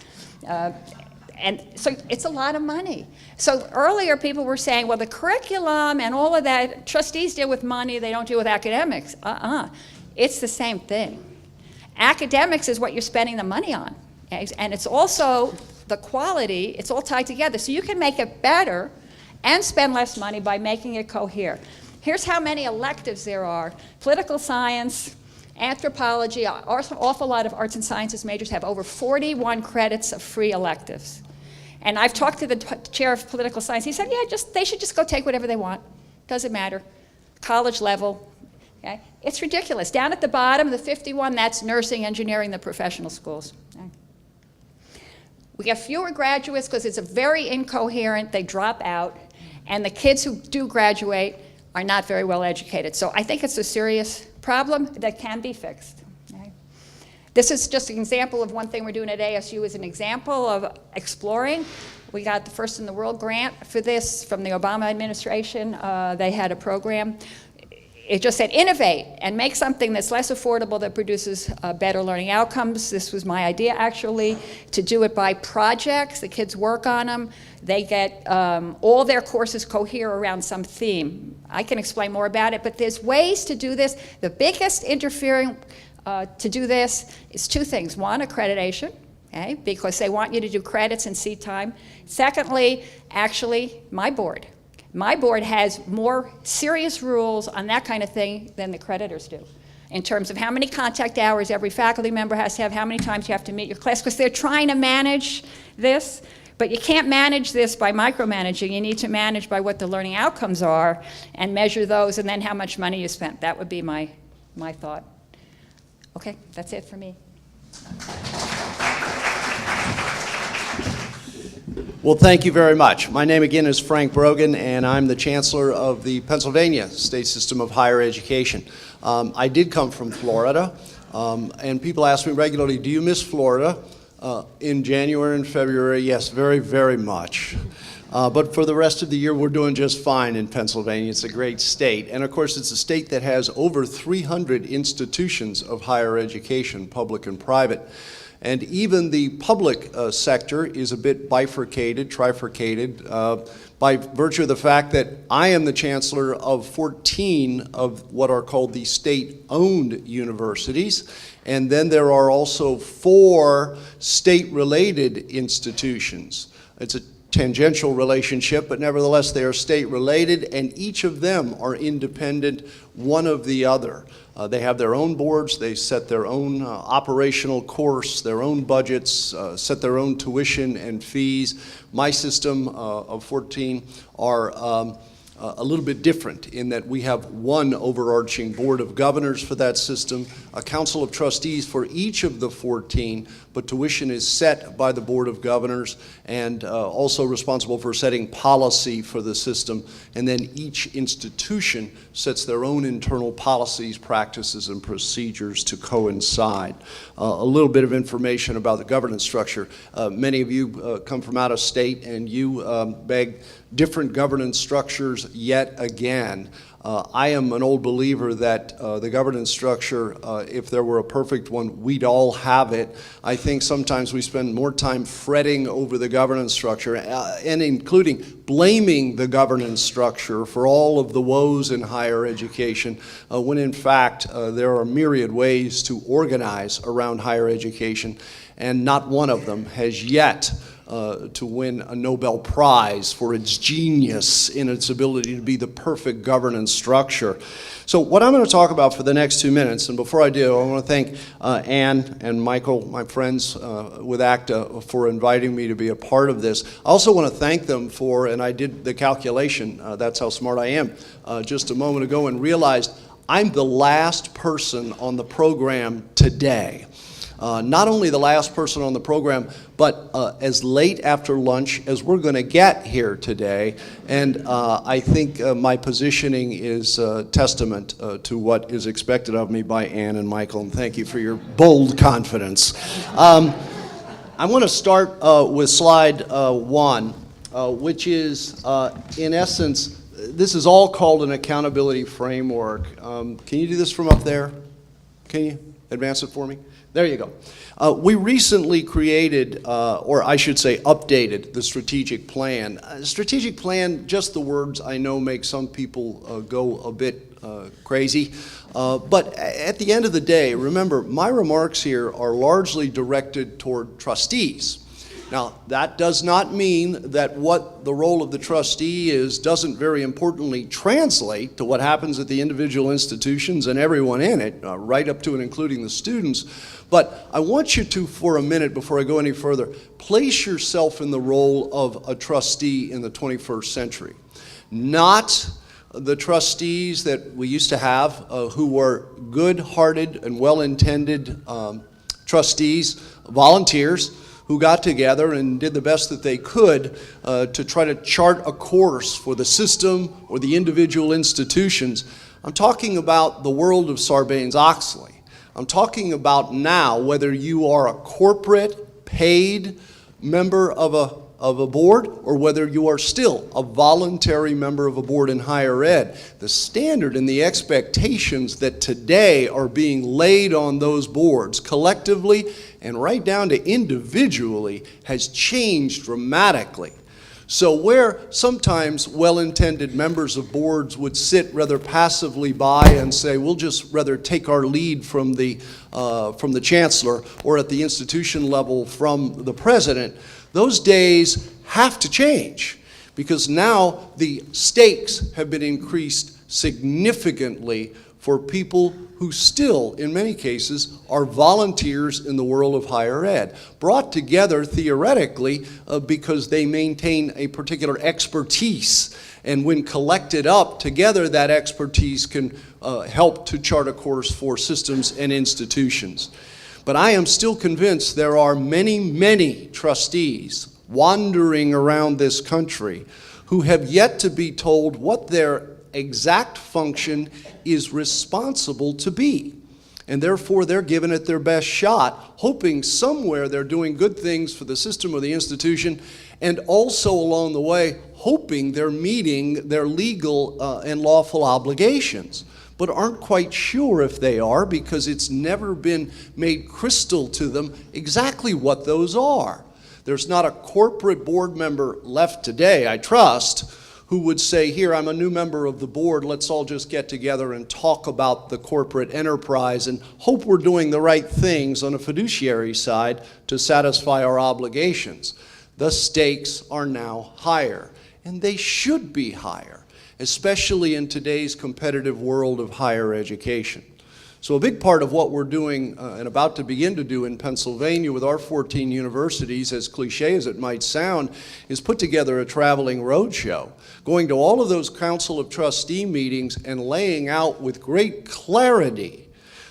Speaker 11: And so it's a lot of money. So earlier people were saying, well, the curriculum and all of that, trustees deal with money, they don't deal with academics. It's the same thing. Academics is what you're spending the money on. Okay? And it's also the quality, it's all tied together. So you can make it better and spend less money by making it cohere. Here's how many electives there are. Political science, anthropology, an awful lot of arts and sciences majors have over 41 credits of free electives. And I've talked to the chair of political science. He said, yeah, they should just go take whatever they want. Doesn't matter. College level. Okay? It's ridiculous. Down at the bottom, the 51, that's nursing, engineering, the professional schools. Okay? We have fewer graduates because it's a very incoherent, they drop out. And the kids who do graduate are not very well educated. So I think it's a serious problem that can be fixed. Okay? This is just an example of one thing we're doing at ASU as an example of exploring. We got the first in the world grant for this from the Obama administration. They had a program. It just said innovate and make something that's less affordable that produces better learning outcomes. This was my idea, actually, to do it by projects. The kids work on them. They get all their courses cohere around some theme. I can explain more about it, but there's ways to do this. The biggest interfering to do this is two things. One, accreditation, okay, because they want you to do credits and seat time. Secondly, actually, my board. My board has more serious rules on that kind of thing than the creditors do, in terms of how many contact hours every faculty member has to have, how many times you have to meet your class, because they're trying to manage this. But you can't manage this by micromanaging. You need to manage by what the learning outcomes are and measure those, and then how much money you spent. That would be my thought. Okay, that's it for me.
Speaker 12: Well, thank you very much. My name again is Frank Brogan, and I'm the Chancellor of the Pennsylvania State System of Higher Education. I did come from Florida, and people ask me regularly, do you miss Florida? In January and February, yes, very, very much. But for the rest of the year, we're doing just fine in Pennsylvania. It's a great state. And of course, it's a state that has over 300 institutions of higher education, public and private. And even the public sector is a bit bifurcated, trifurcated, by virtue of the fact that I am the chancellor of 14 of what are called the state-owned universities. And then there are also 4 state-related institutions. It's a tangential relationship, but nevertheless they are state-related, and each of them are independent one of the other. They have their own boards, they set their own operational course, their own budgets, set their own tuition and fees. My system of 14 are a little bit different in that we have one overarching board of governors for that system, a council of trustees for each of the 14, but tuition is set by the board of governors and also responsible for setting policy for the system. And then each institution sets their own internal policies, practices, and procedures to coincide. A little bit of information about the governance structure. Many of you come from out of state and you beg different governance structures yet again. I am an old believer that the governance structure, if there were a perfect one, we'd all have it. I think sometimes we spend more time fretting over the governance structure and including blaming the governance structure for all of the woes in higher education, when in fact there are myriad ways to organize around higher education, and not one of them has yet to win a Nobel Prize for its genius in its ability to be the perfect governance structure. So what I'm going to talk about for the next 2 minutes, and before I do, I want to thank Ann and Michael, my friends with ACTA, for inviting me to be a part of this. I also want to thank them for, and I did the calculation, that's how smart I am, just a moment ago, and realized I'm the last person on the program today. Not only the last person on the program, but as late after lunch as we're going to get here today. And I think my positioning is testament to what is expected of me by Ann and Michael, and thank you for your bold confidence. I want to start with slide 1, which is, in essence, this is all called an accountability framework. Can you do this from up there? Can you advance it for me? There you go. We recently created, or I should say updated, the strategic plan. Strategic plan, just the words I know make some people go a bit crazy. But at the end of the day, remember, my remarks here are largely directed toward trustees. Now, that does not mean that what the role of the trustee is doesn't very importantly translate to what happens at the individual institutions and everyone in it, right up to and including the students. But I want you to, for a minute, before I go any further, place yourself in the role of a trustee in the 21st century. Not the trustees that we used to have, who were good-hearted and well-intended trustees, volunteers, who got together and did the best that they could to try to chart a course for the system or the individual institutions. I'm talking about the world of Sarbanes-Oxley. I'm talking about now whether you are a corporate, paid member of a board or whether you are still a voluntary member of a board in higher ed. The standard and the expectations that today are being laid on those boards collectively and right down to individually has changed dramatically. So where sometimes well-intended members of boards would sit rather passively by and say, we'll just rather take our lead from the chancellor or at the institution level from the president, those days have to change because now the stakes have been increased significantly for people who still, in many cases, are volunteers in the world of higher ed, brought together theoretically because they maintain a particular expertise. And when collected up together, that expertise can help to chart a course for systems and institutions. But I am still convinced there are many, many trustees wandering around this country who have yet to be told what their exact function is responsible to be. And therefore, they're giving it their best shot, hoping somewhere they're doing good things for the system or the institution, and also along the way, hoping they're meeting their legal and lawful obligations, but aren't quite sure if they are because it's never been made crystal to them exactly what those are. There's not a corporate board member left today, I trust, who would say, here, I'm a new member of the board, let's all just get together and talk about the corporate enterprise and hope we're doing the right things on a fiduciary side to satisfy our obligations. The stakes are now higher, and they should be higher, especially in today's competitive world of higher education. So a big part of what we're doing and about to begin to do in Pennsylvania with our 14 universities, as cliche as it might sound, is put together a traveling roadshow, going to all of those Council of Trustee meetings and laying out with great clarity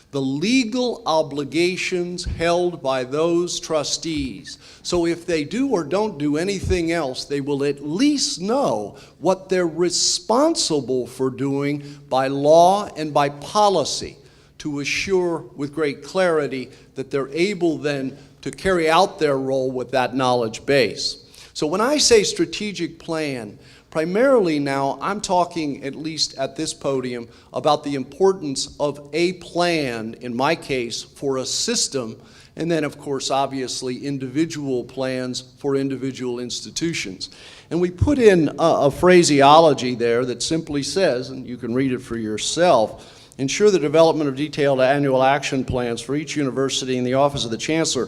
Speaker 12: the legal obligations held by those trustees. So if they do or don't do anything else, they will at least know what they're responsible for doing by law and by policy, to assure with great clarity that they're able then to carry out their role with that knowledge base. So when I say strategic plan, primarily now I'm talking, at least at this podium, about the importance of a plan, in my case, for a system, and then of course obviously individual plans for individual institutions. And we put in a phraseology there that simply says, and you can read it for yourself, ensure the development of detailed annual action plans for each university in the Office of the Chancellor,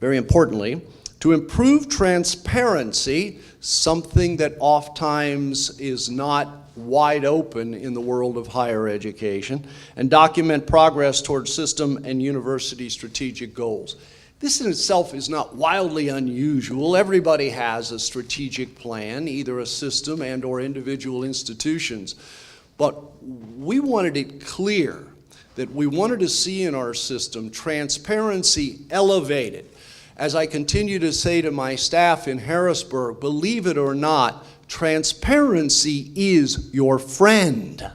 Speaker 12: very importantly, to improve transparency, something that oftentimes is not wide open in the world of higher education, and document progress towards system and university strategic goals. This in itself is not wildly unusual. Everybody has a strategic plan, either a system and or individual institutions. But we wanted it clear that we wanted to see in our system transparency elevated. As I continue to say to my staff in Harrisburg, believe it or not, transparency is your friend.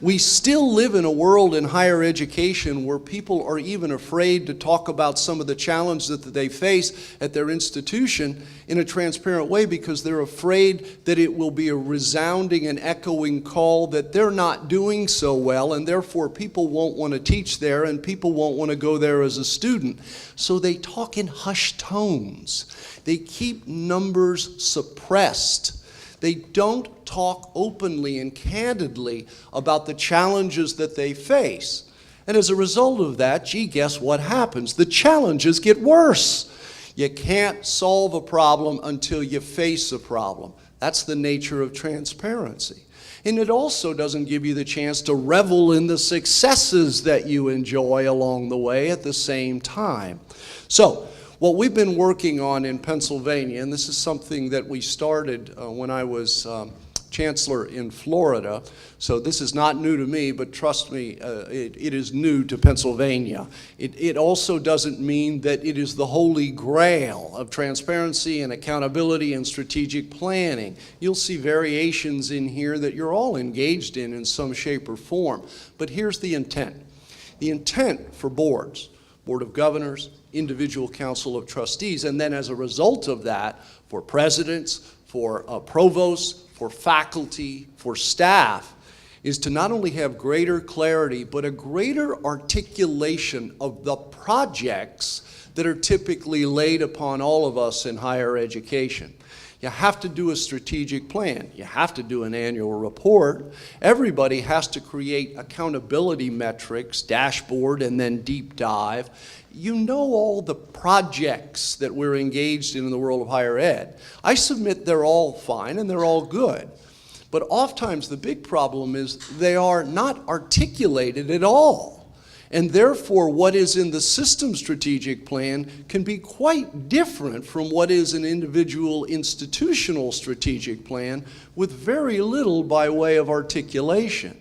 Speaker 12: We still live in a world in higher education where people are even afraid to talk about some of the challenges that they face at their institution in a transparent way because they're afraid that it will be a resounding and echoing call that they're not doing so well, and therefore people won't want to teach there and people won't want to go there as a student. So they talk in hushed tones. They keep numbers suppressed. They don't talk openly and candidly about the challenges that they face. And as a result of that, gee, guess what happens? The challenges get worse. You can't solve a problem until you face a problem. That's the nature of transparency. And it also doesn't give you the chance to revel in the successes that you enjoy along the way at the same time. So, what we've been working on in Pennsylvania, and this is something that we started when I was Chancellor in Florida, so this is not new to me, but trust me, it is new to Pennsylvania. It also doesn't mean that it is the holy grail of transparency and accountability and strategic planning. You'll see variations in here that you're all engaged in some shape or form. But here's the intent. The intent for boards, Board of Governors, individual Council of Trustees, and then as a result of that, for presidents, for provosts, for faculty, for staff, is to not only have greater clarity, but a greater articulation of the projects that are typically laid upon all of us in higher education. You have to do a strategic plan. You have to do an annual report. Everybody has to create accountability metrics, dashboard, and then deep dive. You know all the projects that we're engaged in the world of higher ed. I submit they're all fine and they're all good. But oftentimes the big problem is they are not articulated at all. And therefore, what is in the system strategic plan can be quite different from what is an individual institutional strategic plan with very little by way of articulation.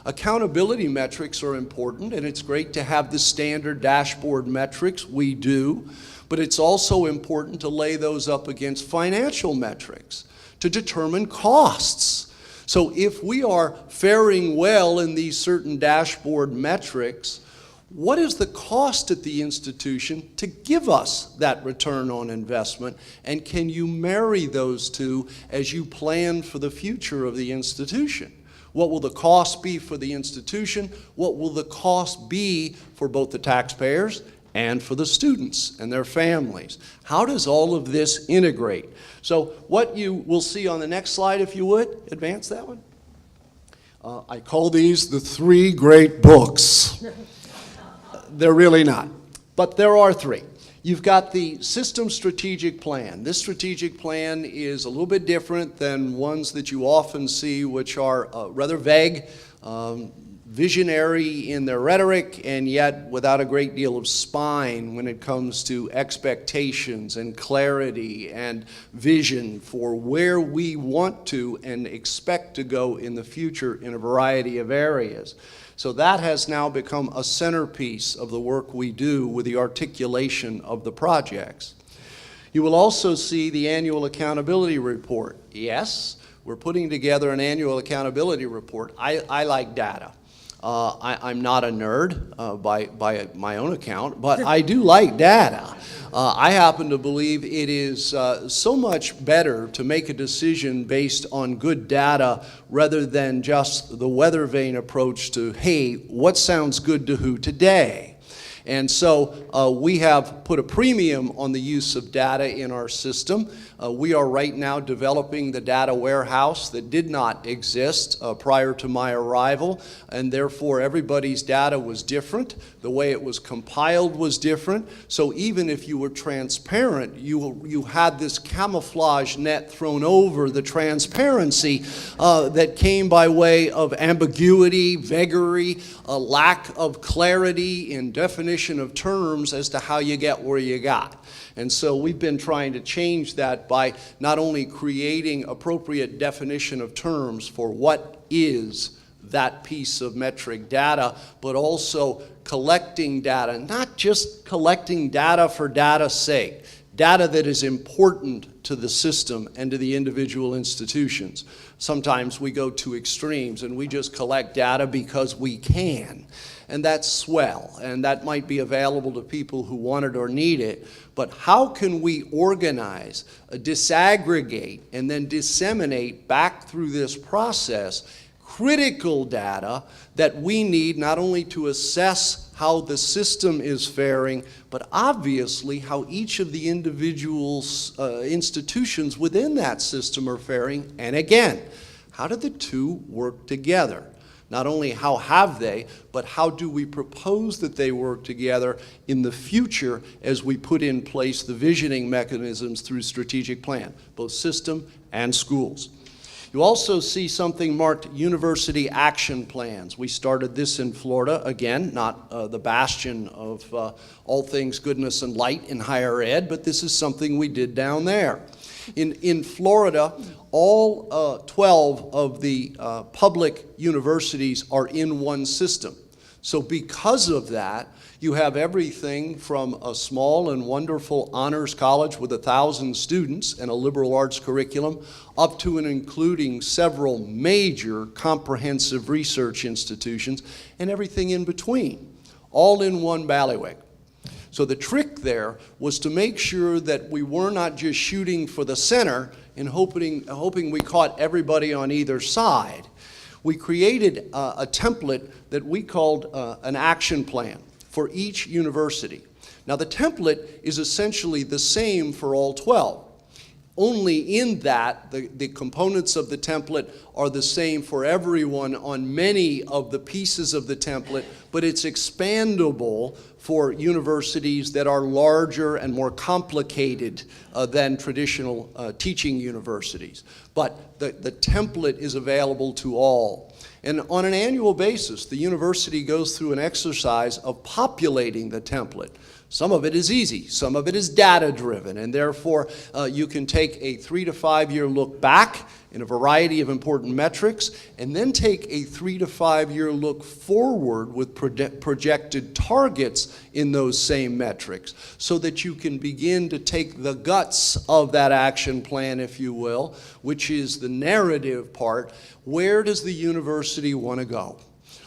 Speaker 12: Accountability metrics are important, and it's great to have the standard dashboard metrics. We do. But it's also important to lay those up against financial metrics to determine costs. So if we are faring well in these certain dashboard metrics, what is the cost at the institution to give us that return on investment? And can you marry those two as you plan for the future of the institution? What will the cost be for the institution? What will the cost be for both the taxpayers and for the students and their families? How does all of this integrate? So what you will see on the next slide, if you would, advance that one. I call these the three great books. They're really not, but there are three. You've got the system strategic plan. This strategic plan is a little bit different than ones that you often see, which are rather vague, visionary in their rhetoric, and yet without a great deal of spine when it comes to expectations and clarity and vision for where we want to and expect to go in the future in a variety of areas. So that has now become a centerpiece of the work we do with the articulation of the projects. You will also see the annual accountability report. Yes, we're putting together an annual accountability report. I like data. I'm not a nerd by my own account, but I do like data. I happen to believe it is so much better to make a decision based on good data rather than just the weather vane approach to, hey, what sounds good to who today? And so we have put a premium on the use of data in our system. We are right now developing the data warehouse that did not exist prior to my arrival, and therefore everybody's data was different. The way it was compiled was different. So even if you were transparent, you had this camouflage net thrown over the transparency that came by way of ambiguity, vagary, a lack of clarity in definition of terms as to how you get where you got. And so we've been trying to change that by not only creating appropriate definition of terms for what is that piece of metric data, but also collecting data, not just collecting data for data's sake, data that is important to the system and to the individual institutions. Sometimes we go to extremes and we just collect data because we can. And that's swell, and that might be available to people who want it or need it. But how can we organize, disaggregate, and then disseminate back through this process critical data that we need not only to assess how the system is faring, but obviously how each of the individual institutions within that system are faring, and again, how do the two work together? Not only how have they, but how do we propose that they work together in the future as we put in place the visioning mechanisms through strategic plan, both system and schools. You also see something marked university action plans. We started this in Florida, again, not the bastion of all things goodness and light in higher ed, but this is something we did down there. In Florida, all 12 of the public universities are in one system. So because of that, you have everything from a small and wonderful honors college with 1,000 students and a liberal arts curriculum up to and including several major comprehensive research institutions and everything in between, all in one bailiwick. So the trick there was to make sure that we were not just shooting for the center and hoping we caught everybody on either side. We created a template that we called an action plan for each university. Now the template is essentially the same for all 12. only in that the components of the template are the same for everyone on many of the pieces of the template, but it's expandable for universities that are larger and more complicated than traditional teaching universities. But the template is available to all. And on an annual basis, the university goes through an exercise of populating the template. Some of it is easy, some of it is data-driven, and therefore you can take a 3 to 5 year look back in a variety of important metrics, and then take a 3 to 5 year look forward with projected targets in those same metrics, so that you can begin to take the guts of that action plan, if you will, which is the narrative part. Where does the university want to go?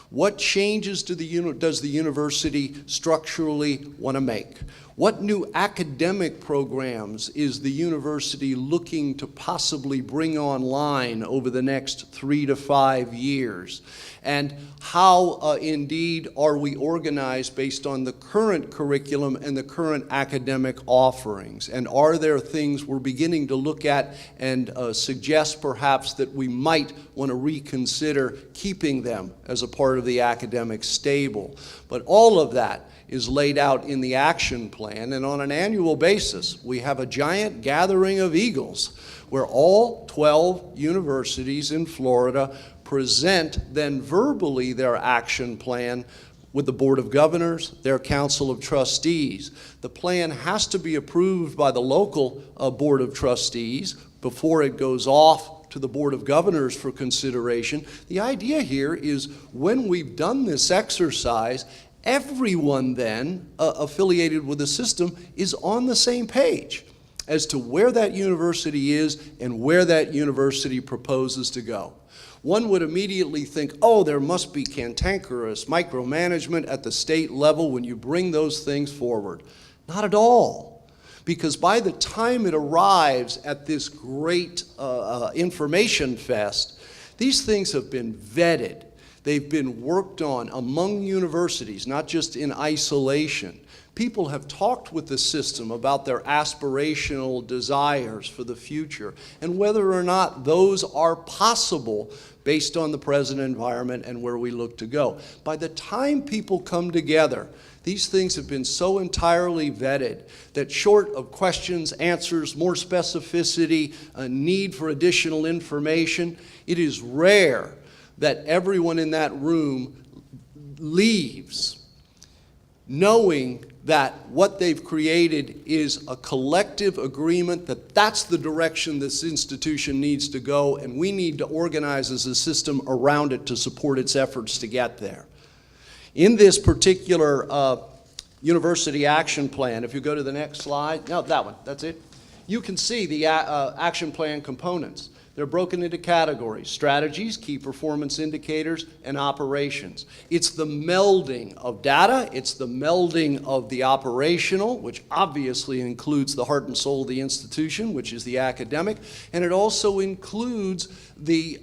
Speaker 12: What changes does the university structurally want to make? What new academic programs is the university looking to possibly bring online over the next 3 to 5 years? And how indeed are we organized based on the current curriculum and the current academic offerings? And are there things we're beginning to look at and suggest perhaps that we might want to reconsider keeping them as a part of the academic stable? But all of that is laid out in the action plan, and on an annual basis, we have a giant gathering of eagles where all 12 universities in Florida present then verbally their action plan with the Board of Governors, their Council of Trustees. The plan has to be approved by the local Board of Trustees before it goes off to the Board of Governors for consideration. The idea here is when we've done this exercise, everyone then affiliated with the system is on the same page as to where that university is and where that university proposes to go. One would immediately think, oh, there must be cantankerous micromanagement at the state level when you bring those things forward. Not at all. Because by the time it arrives at this great information fest, these things have been vetted. They've been worked on among universities, not just in isolation. People have talked with the system about their aspirational desires for the future and whether or not those are possible based on the present environment and where we look to go. By the time people come together, these things have been so entirely vetted that short of questions, answers, more specificity, a need for additional information, it is rare that everyone in that room leaves knowing that what they've created is a collective agreement that that's the direction this institution needs to go, and we need to organize as a system around it to support its efforts to get there. In this particular university action plan, if you go to the next slide, no, that one, that's it, you can see the action plan components. They're broken into categories: strategies, key performance indicators, and operations. It's the melding of data, it's the melding of the operational, which obviously includes the heart and soul of the institution, which is the academic, and it also includes the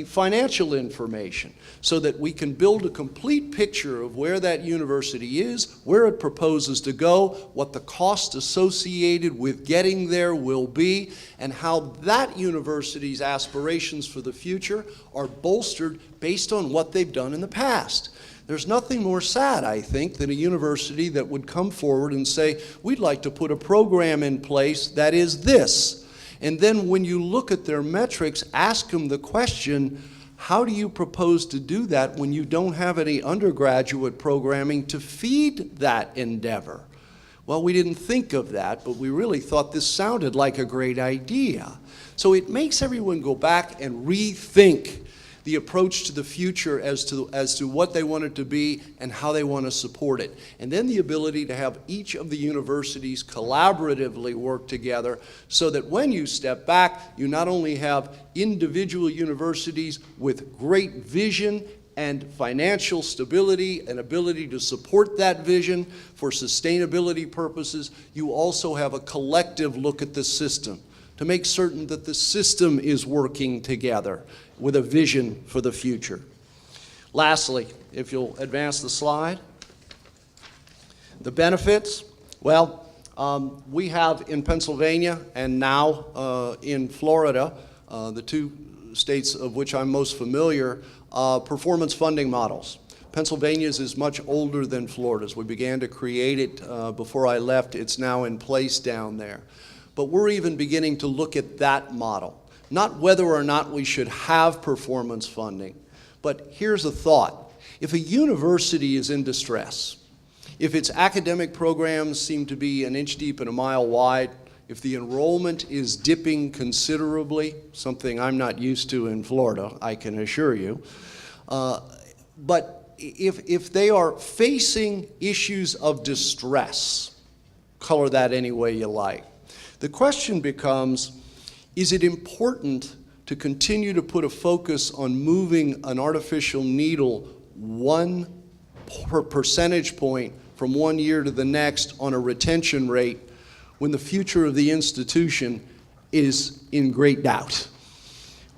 Speaker 12: financial information, so that we can build a complete picture of where that university is, where it proposes to go, what the cost associated with getting there will be, and how that university's aspirations for the future are bolstered based on what they've done in the past. There's nothing more sad, I think, than a university that would come forward and say, we'd like to put a program in place that is this. And then when you look at their metrics, ask them the question, how do you propose to do that when you don't have any undergraduate programming to feed that endeavor? Well, we didn't think of that, but we really thought this sounded like a great idea. So it makes everyone go back and rethink the approach to the future as to what they want it to be and how they want to support it. And then the ability to have each of the universities collaboratively work together so that when you step back, you not only have individual universities with great vision and financial stability and ability to support that vision for sustainability purposes, you also have a collective look at the system to make certain that the system is working together with a vision for the future. Lastly, if you'll advance the slide, the benefits, well, We have in Pennsylvania and now in Florida, the two states of which I'm most familiar, performance funding models. Pennsylvania's is much older than Florida's. We began to create it before I left. It's now in place down there. But we're even beginning to look at that model. Not whether or not we should have performance funding, but here's a thought. If a university is in distress, if its academic programs seem to be an inch deep and a mile wide, if the enrollment is dipping considerably, something I'm not used to in Florida, I can assure you, but if they are facing issues of distress, color that any way you like, the question becomes, is it important to continue to put a focus on moving an artificial needle 1 percentage point from 1 year to the next on a retention rate when the future of the institution is in great doubt?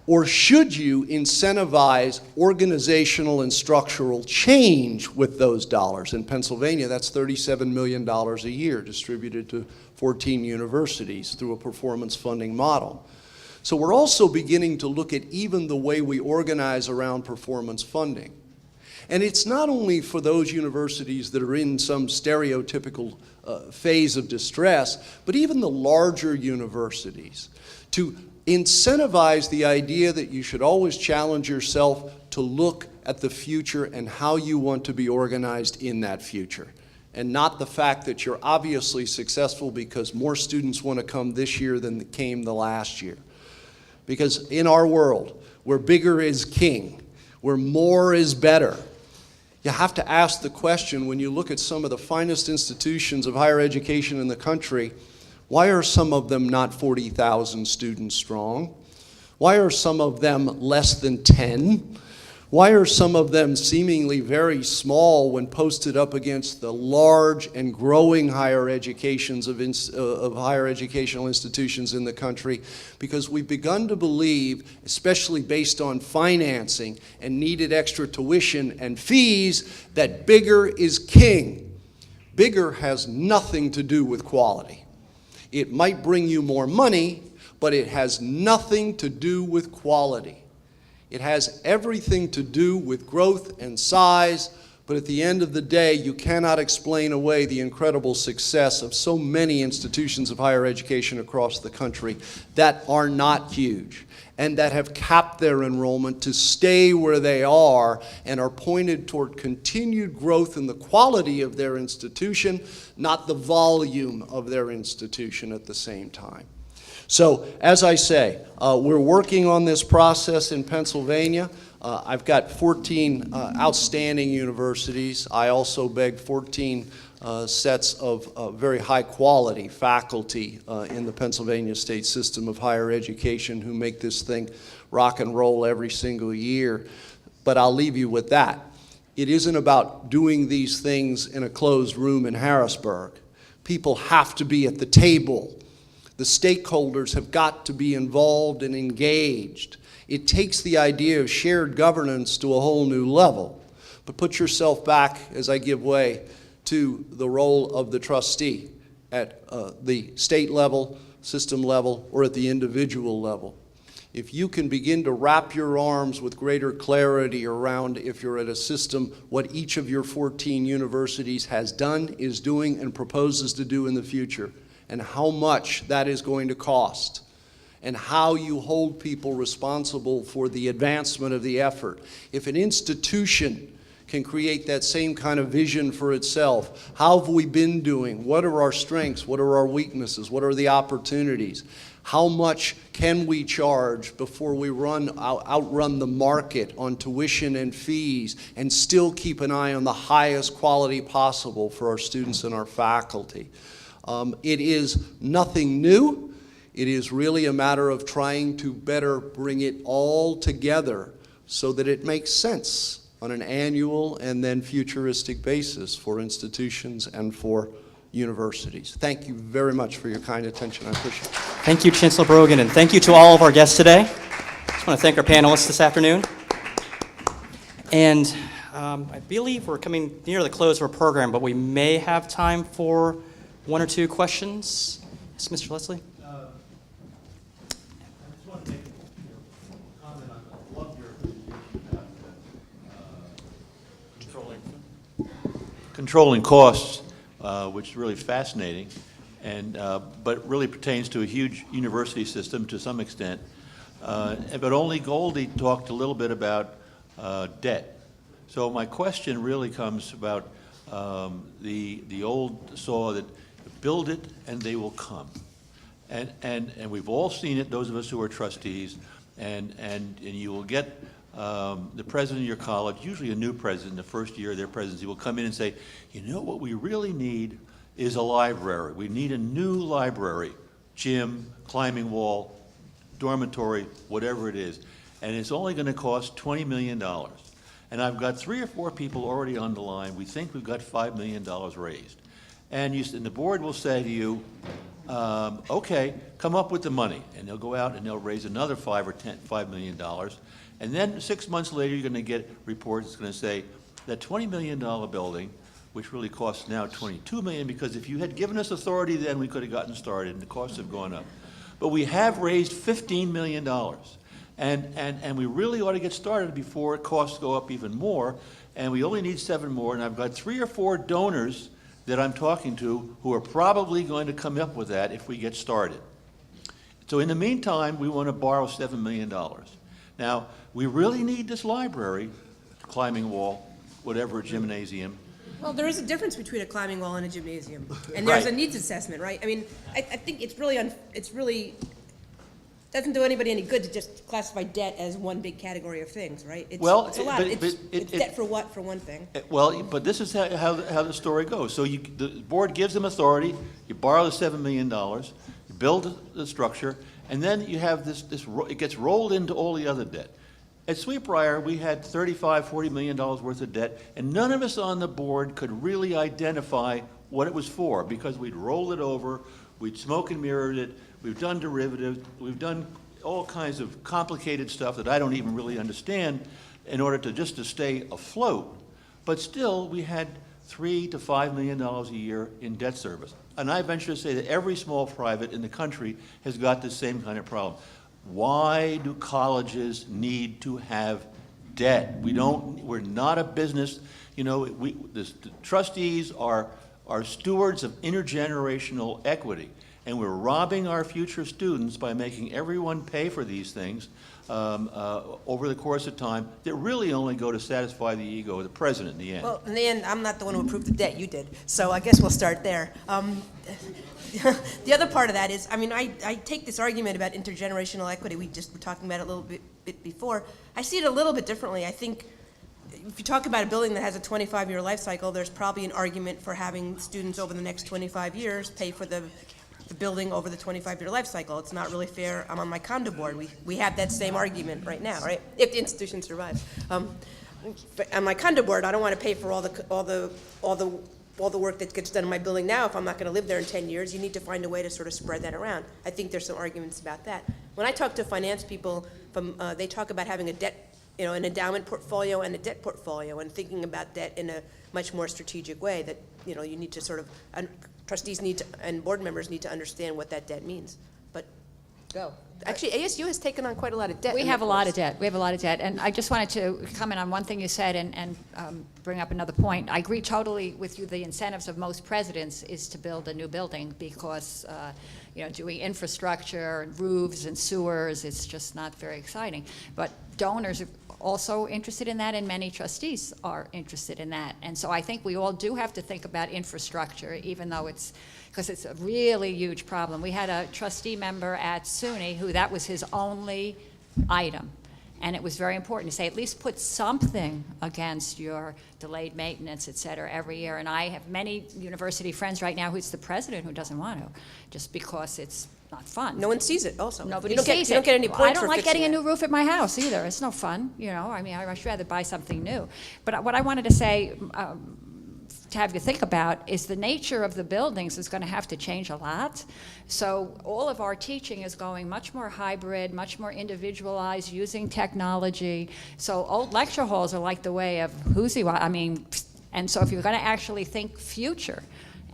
Speaker 12: Or should you incentivize organizational and structural change with those dollars? In Pennsylvania, that's $37 million a year distributed to 14 universities through a performance funding model. So we're also beginning to look at even the way we organize around performance funding. And it's not only for those universities that are in some stereotypical phase of distress, but even the larger universities to incentivize the idea that you should always challenge yourself to look at the future and how you want to be organized in that future. And not the fact that you're obviously successful because more students want to come this year than came the last year. Because in our world, where bigger is king, where more is better, you have to ask the question when you look at some of the finest institutions of higher education in the country, why are some of them not 40,000 students strong? Why are some of them less than 10? Why are some of them seemingly very small when posted up against the large and growing higher educations of higher educational institutions in the country? Because we've begun to believe, especially based on financing and needed extra tuition and fees, that bigger is king. Bigger has nothing to do with quality. It might bring you more money, but it has nothing to do with quality. It has everything to do with growth and size, but at the end of the day, you cannot explain away the incredible success of so many institutions of higher education across the country that are not huge and that have capped their enrollment to stay where they are and are pointed toward continued growth in the quality of their institution, not the volume of their institution at the same time. So, as I say, we're working on this process in Pennsylvania. I've got 14 outstanding universities. I also begged 14 sets of very high quality faculty in the Pennsylvania state system of higher education who make this thing rock and roll every single year. But I'll leave you with that. It isn't about doing these things in a closed room in Harrisburg. People have to be at the table. The stakeholders have got to be involved and engaged. It takes the idea of shared governance to a whole new level. But put yourself back, as I give way, to the role of the trustee at the state level, system level, or at the individual level. If you can begin to wrap your arms with greater clarity around, if you're at a system, what each of your 14 universities has done, is doing, and proposes to do in the future, and how much that is going to cost, and how you hold people responsible for the advancement of the effort. If an institution can create that same kind of vision for itself, how have we been doing? What are our strengths? What are our weaknesses? What are the opportunities? How much can we charge before we outrun the market on tuition and fees and still keep an eye on the highest quality possible for our students and our faculty? It is nothing new. It is really a matter of trying to better bring it all together so that it makes sense on an annual and then futuristic basis for institutions and for universities. Thank you very much for your kind attention. I appreciate it.
Speaker 1: Thank you, Chancellor Brogan, and thank you to all of our guests today. I just want to thank our panelists this afternoon. And I believe we're coming near the close of our program, but we may have time for one or two questions. Yes, Mr. Leslie?
Speaker 13: I just want to make a comment on, I love your presentation about controlling costs, which is really fascinating, and but really pertains to a huge university system to some extent. But only Goldie talked a little bit about debt. So my question really comes about the old saw that build it and they will come. And we've all seen it, those of us who are trustees, and you will get the president of your college, usually a new president, the first year of their presidency, will come in and say, you know what we really need is a library. We need a new library, gym, climbing wall, dormitory, whatever it is. And it's only going to cost $20 million. And I've got 3 or 4 people already on the line. We think we've got $5 million raised. And the board will say to you, okay, come up with the money. And they'll go out and they'll raise another $5 million. And then 6 months later, you're going to get reports that's going to say that $20 million building, which really costs now $22 million, because if you had given us authority then, we could have gotten started, and the costs have gone up. But we have raised $15 million. And we really ought to get started before costs go up even more. And we only need 7 more. And I've got 3 or 4 donors that I'm talking to who are probably going to come up with that if we get started. So in the meantime, we want to borrow $7 million. Now, we really need this library, climbing wall, whatever, gymnasium.
Speaker 10: Well, there is a difference between a climbing wall and a gymnasium, and there's a needs assessment, right? I mean, I think it's really doesn't do anybody any good to just classify debt as one big category of things, right? It's a lot. It's debt for what, for one thing?
Speaker 13: Well, but this is how the story goes. So the board gives them authority, you borrow the $7 million, you build the structure, and then you have it gets rolled into all the other debt. At Sweetbriar, we had $40 million worth of debt, and none of us on the board could really identify what it was for, because we'd rolled it over, we'd smoke and mirrored it, we've done derivatives, we've done all kinds of complicated stuff that I don't even really understand in order to stay afloat. But still, we had $3 to $5 million a year in debt service. And I venture to say that every small private in the country has got the same kind of problem. Why do colleges need to have debt? We're not a business. You know, the trustees are stewards of intergenerational equity, and we're robbing our future students by making everyone pay for these things over the course of time that really only go to satisfy the ego of the president in the end.
Speaker 10: Well, in the end, I'm not the one who approved the debt, you did. So I guess we'll start there. The other part of that is, I mean, I take this argument about intergenerational equity, we just were talking about it a little bit before. I see it a little bit differently. I think if you talk about a building that has a 25-year life cycle, there's probably an argument for having students over the next 25 years pay for the building over the 25-year life cycle. It's not really fair. I'm on my condo board. We have that same argument right now, right? If the institution survives. But on my condo board, I don't want to pay for all the work that gets done in my building now if I'm not going to live there in 10 years. You need to find a way to sort of spread that around. I think there's some arguments about that. When I talk to finance people, they talk about having a debt, an endowment portfolio and a debt portfolio, and thinking about debt in a much more strategic way. That you need to sort of trustees need to, and board members need to understand what that debt means. But go. Actually, ASU has taken on quite a lot of debt.
Speaker 11: We have a lot of debt. We have a lot of debt. And I just wanted to comment on one thing you said and bring up another point. I agree totally with you. The incentives of most presidents is to build a new building because, doing infrastructure, roofs and sewers, it's just not very exciting. But donors are also interested in that, and many trustees are interested in that. And so I think we all do have to think about infrastructure, even though because it's a really huge problem. We had a trustee member at SUNY who that was his only item. And it was very important to say, at least put something against your delayed maintenance, et cetera, every year. And I have many university friends right now who's the president who doesn't want to, just because it's not fun.
Speaker 10: No one sees it also.
Speaker 11: Nobody
Speaker 10: sees
Speaker 11: it.
Speaker 10: You don't get any points
Speaker 11: I don't
Speaker 10: for
Speaker 11: like getting a
Speaker 10: it.
Speaker 11: new roof at my house either. It's no fun, I mean, I'd much rather buy something new. But what I wanted to say, to have you think about, is the nature of the buildings is going to have to change a lot. So all of our teaching is going much more hybrid, much more individualized, using technology. So old lecture halls are like the way of and so if you're going to actually think future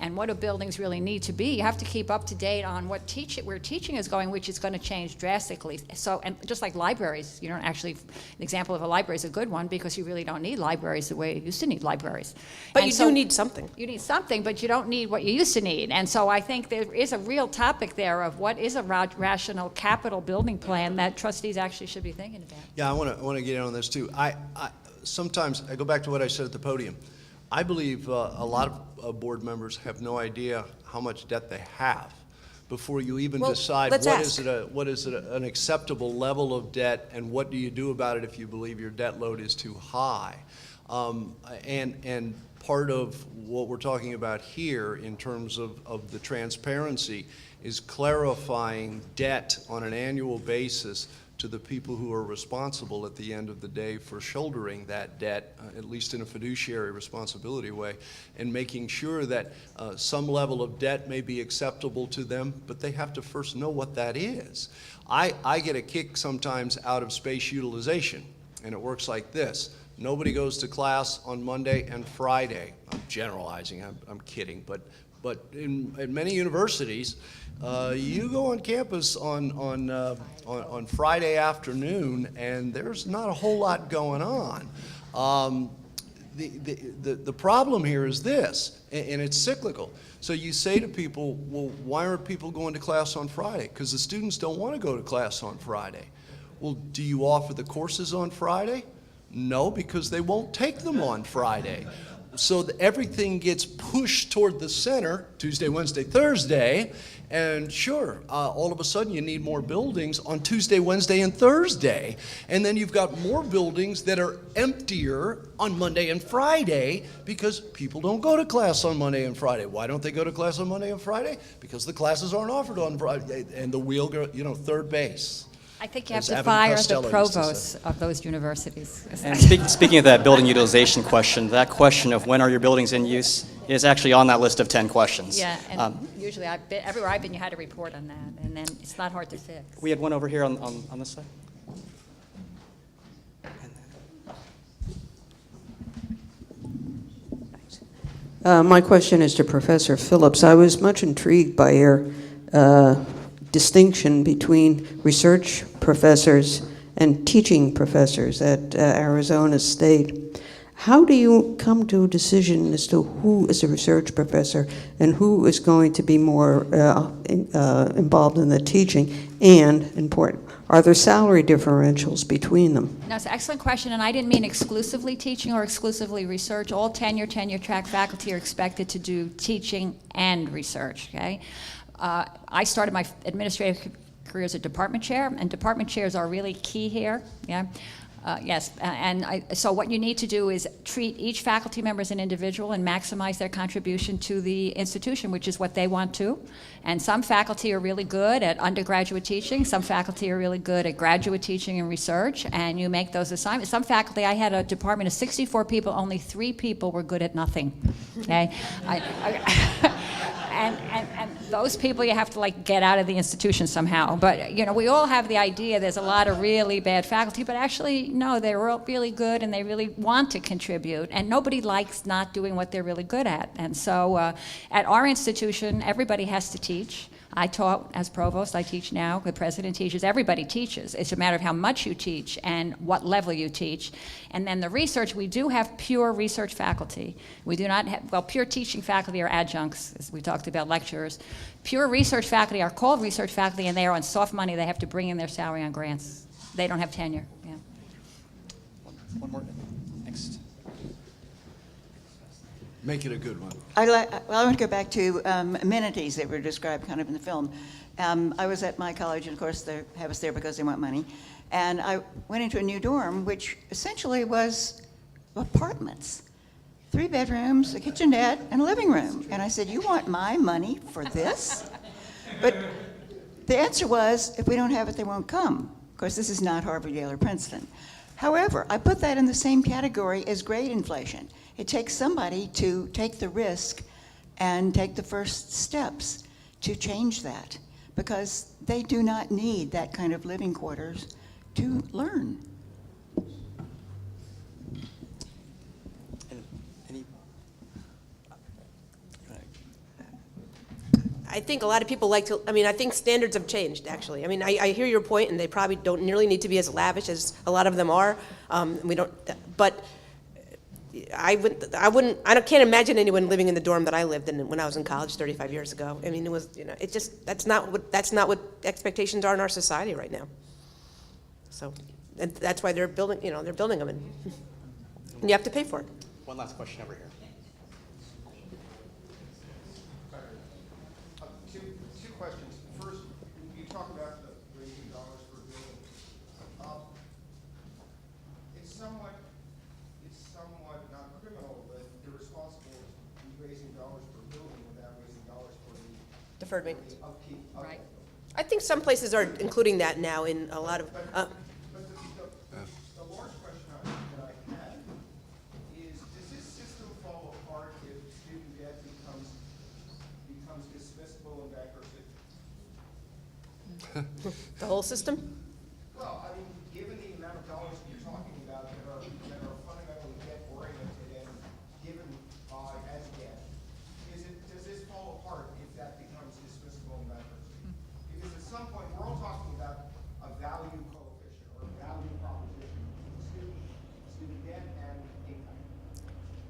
Speaker 11: and what do buildings really need to be. You have to keep up to date on where teaching is going, which is going to change drastically. So, and just like libraries, you don't actually, an example of a library is a good one because you really don't need libraries the way you used to need libraries.
Speaker 10: But
Speaker 11: And
Speaker 10: you
Speaker 11: so
Speaker 10: do need something.
Speaker 11: You need something, but you don't need what you used to need. And so I think there is a real topic there of what is a rational capital building plan that trustees actually should be thinking about.
Speaker 12: Yeah, I want to get in on this too. Sometimes I go back to what I said at the podium. I believe a lot of board members have no idea how much debt they have before you even decide what is an acceptable level of debt, and what do you do about it if you believe your debt load is too high. And part of what we're talking about here in terms of the transparency is clarifying debt on an annual basis to the people who are responsible at the end of the day for shouldering that debt, at least in a fiduciary responsibility way, and making sure that some level of debt may be acceptable to them, but they have to first know what that is. I get a kick sometimes out of space utilization, and it works like this. Nobody goes to class on Monday and Friday. I'm generalizing, I'm kidding, but in many universities, you go on campus on Friday afternoon, and there's not a whole lot going on. The problem here is this, and it's cyclical. So you say to people, well, why aren't people going to class on Friday? Because the students don't want to go to class on Friday. Well, do you offer the courses on Friday? No, because they won't take them on Friday. So everything gets pushed toward the center, Tuesday, Wednesday, Thursday, and sure, all of a sudden you need more buildings on Tuesday, Wednesday, and Thursday. And then you've got more buildings that are emptier on Monday and Friday because people don't go to class on Monday and Friday. Why don't they go to class on Monday and Friday? Because the classes aren't offered on Friday, and the wheel goes, third base.
Speaker 11: I think you have
Speaker 12: As
Speaker 11: to
Speaker 12: Evan
Speaker 11: fire
Speaker 12: Costello
Speaker 11: the
Speaker 12: used to
Speaker 11: provosts of those universities.
Speaker 1: And speaking of that building utilization question, that question of when are your buildings in use is actually on that list of 10 questions.
Speaker 11: Yeah, and usually everywhere I've been, you had a report on that, and then it's not hard to fix.
Speaker 1: We had one over here on this side.
Speaker 14: My question is to Professor Phillips. I was much intrigued by your distinction between research professors and teaching professors at Arizona State. How do you come to a decision as to who is a research professor and who is going to be more involved in the teaching? And, important, are there salary differentials between them?
Speaker 11: No, it's an excellent question, and I didn't mean exclusively teaching or exclusively research. All tenure track faculty are expected to do teaching and research, okay? I started my administrative career as a department chair, and department chairs are really key here, yeah? Yes, so what you need to do is treat each faculty member as an individual and maximize their contribution to the institution, which is what they want to. And some faculty are really good at undergraduate teaching, some faculty are really good at graduate teaching and research, and you make those assignments. Some faculty, I had a department of 64 people, only 3 people were good at nothing, okay? And those people you have to like get out of the institution somehow. But we all have the idea there's a lot of really bad faculty, but actually no, they're all really good and they really want to contribute. And nobody likes not doing what they're really good at. And so at our institution, everybody has to teach. I taught as provost, I teach now, the president teaches, everybody teaches. It's a matter of how much you teach and what level you teach. And then the research, we do have pure research faculty. We do not have, pure teaching faculty are adjuncts, as we talked about, lecturers. Pure research faculty are called research faculty, and they are on soft money. They have to bring in their salary on grants. They don't have tenure, yeah.
Speaker 1: One more, next.
Speaker 12: Make it a good one.
Speaker 15: I want to go back to amenities that were described kind of in the film. I was at my college, and of course they have us there because they want money. And I went into a new dorm, which essentially was apartments. 3 bedrooms, a kitchenette, and a living room. And I said, you want my money for this? But the answer was, if we don't have it, they won't come. Of course, this is not Harvard, Yale, or Princeton. However, I put that in the same category as grade inflation. It takes somebody to take the risk and take the first steps to change that, because they do not need that kind of living quarters to learn.
Speaker 10: I think a lot of people like to, I mean, I think standards have changed, actually. I mean, I hear your point, and they probably don't nearly need to be as lavish as a lot of them are. We don't, but I can't imagine anyone living in the dorm that I lived in when I was in college 35 years ago. I mean, it was, it just, that's not what expectations are in our society right now. So, and that's why they're building, they're building them, and you have to pay for it.
Speaker 1: One last question over here.
Speaker 16: Two questions. First, you talk about the raising dollars per building. It's somewhat not criminal, but irresponsible to be raising dollars per building without raising dollars for the
Speaker 10: Deferred maintenance.
Speaker 16: upkeep.
Speaker 10: Right. I think some places are including that now in a lot of.
Speaker 16: But the large question that I had is, does this system fall apart if student debt becomes dismissible in bankruptcy?
Speaker 10: The whole system?
Speaker 16: Well, I mean, given the amount of dollars that you're talking about that are fundamentally debt-oriented and given as debt, does this fall apart if that becomes dismissible in bankruptcy? Because at some point, we're all talking about a value coefficient or a value proposition, student debt and income.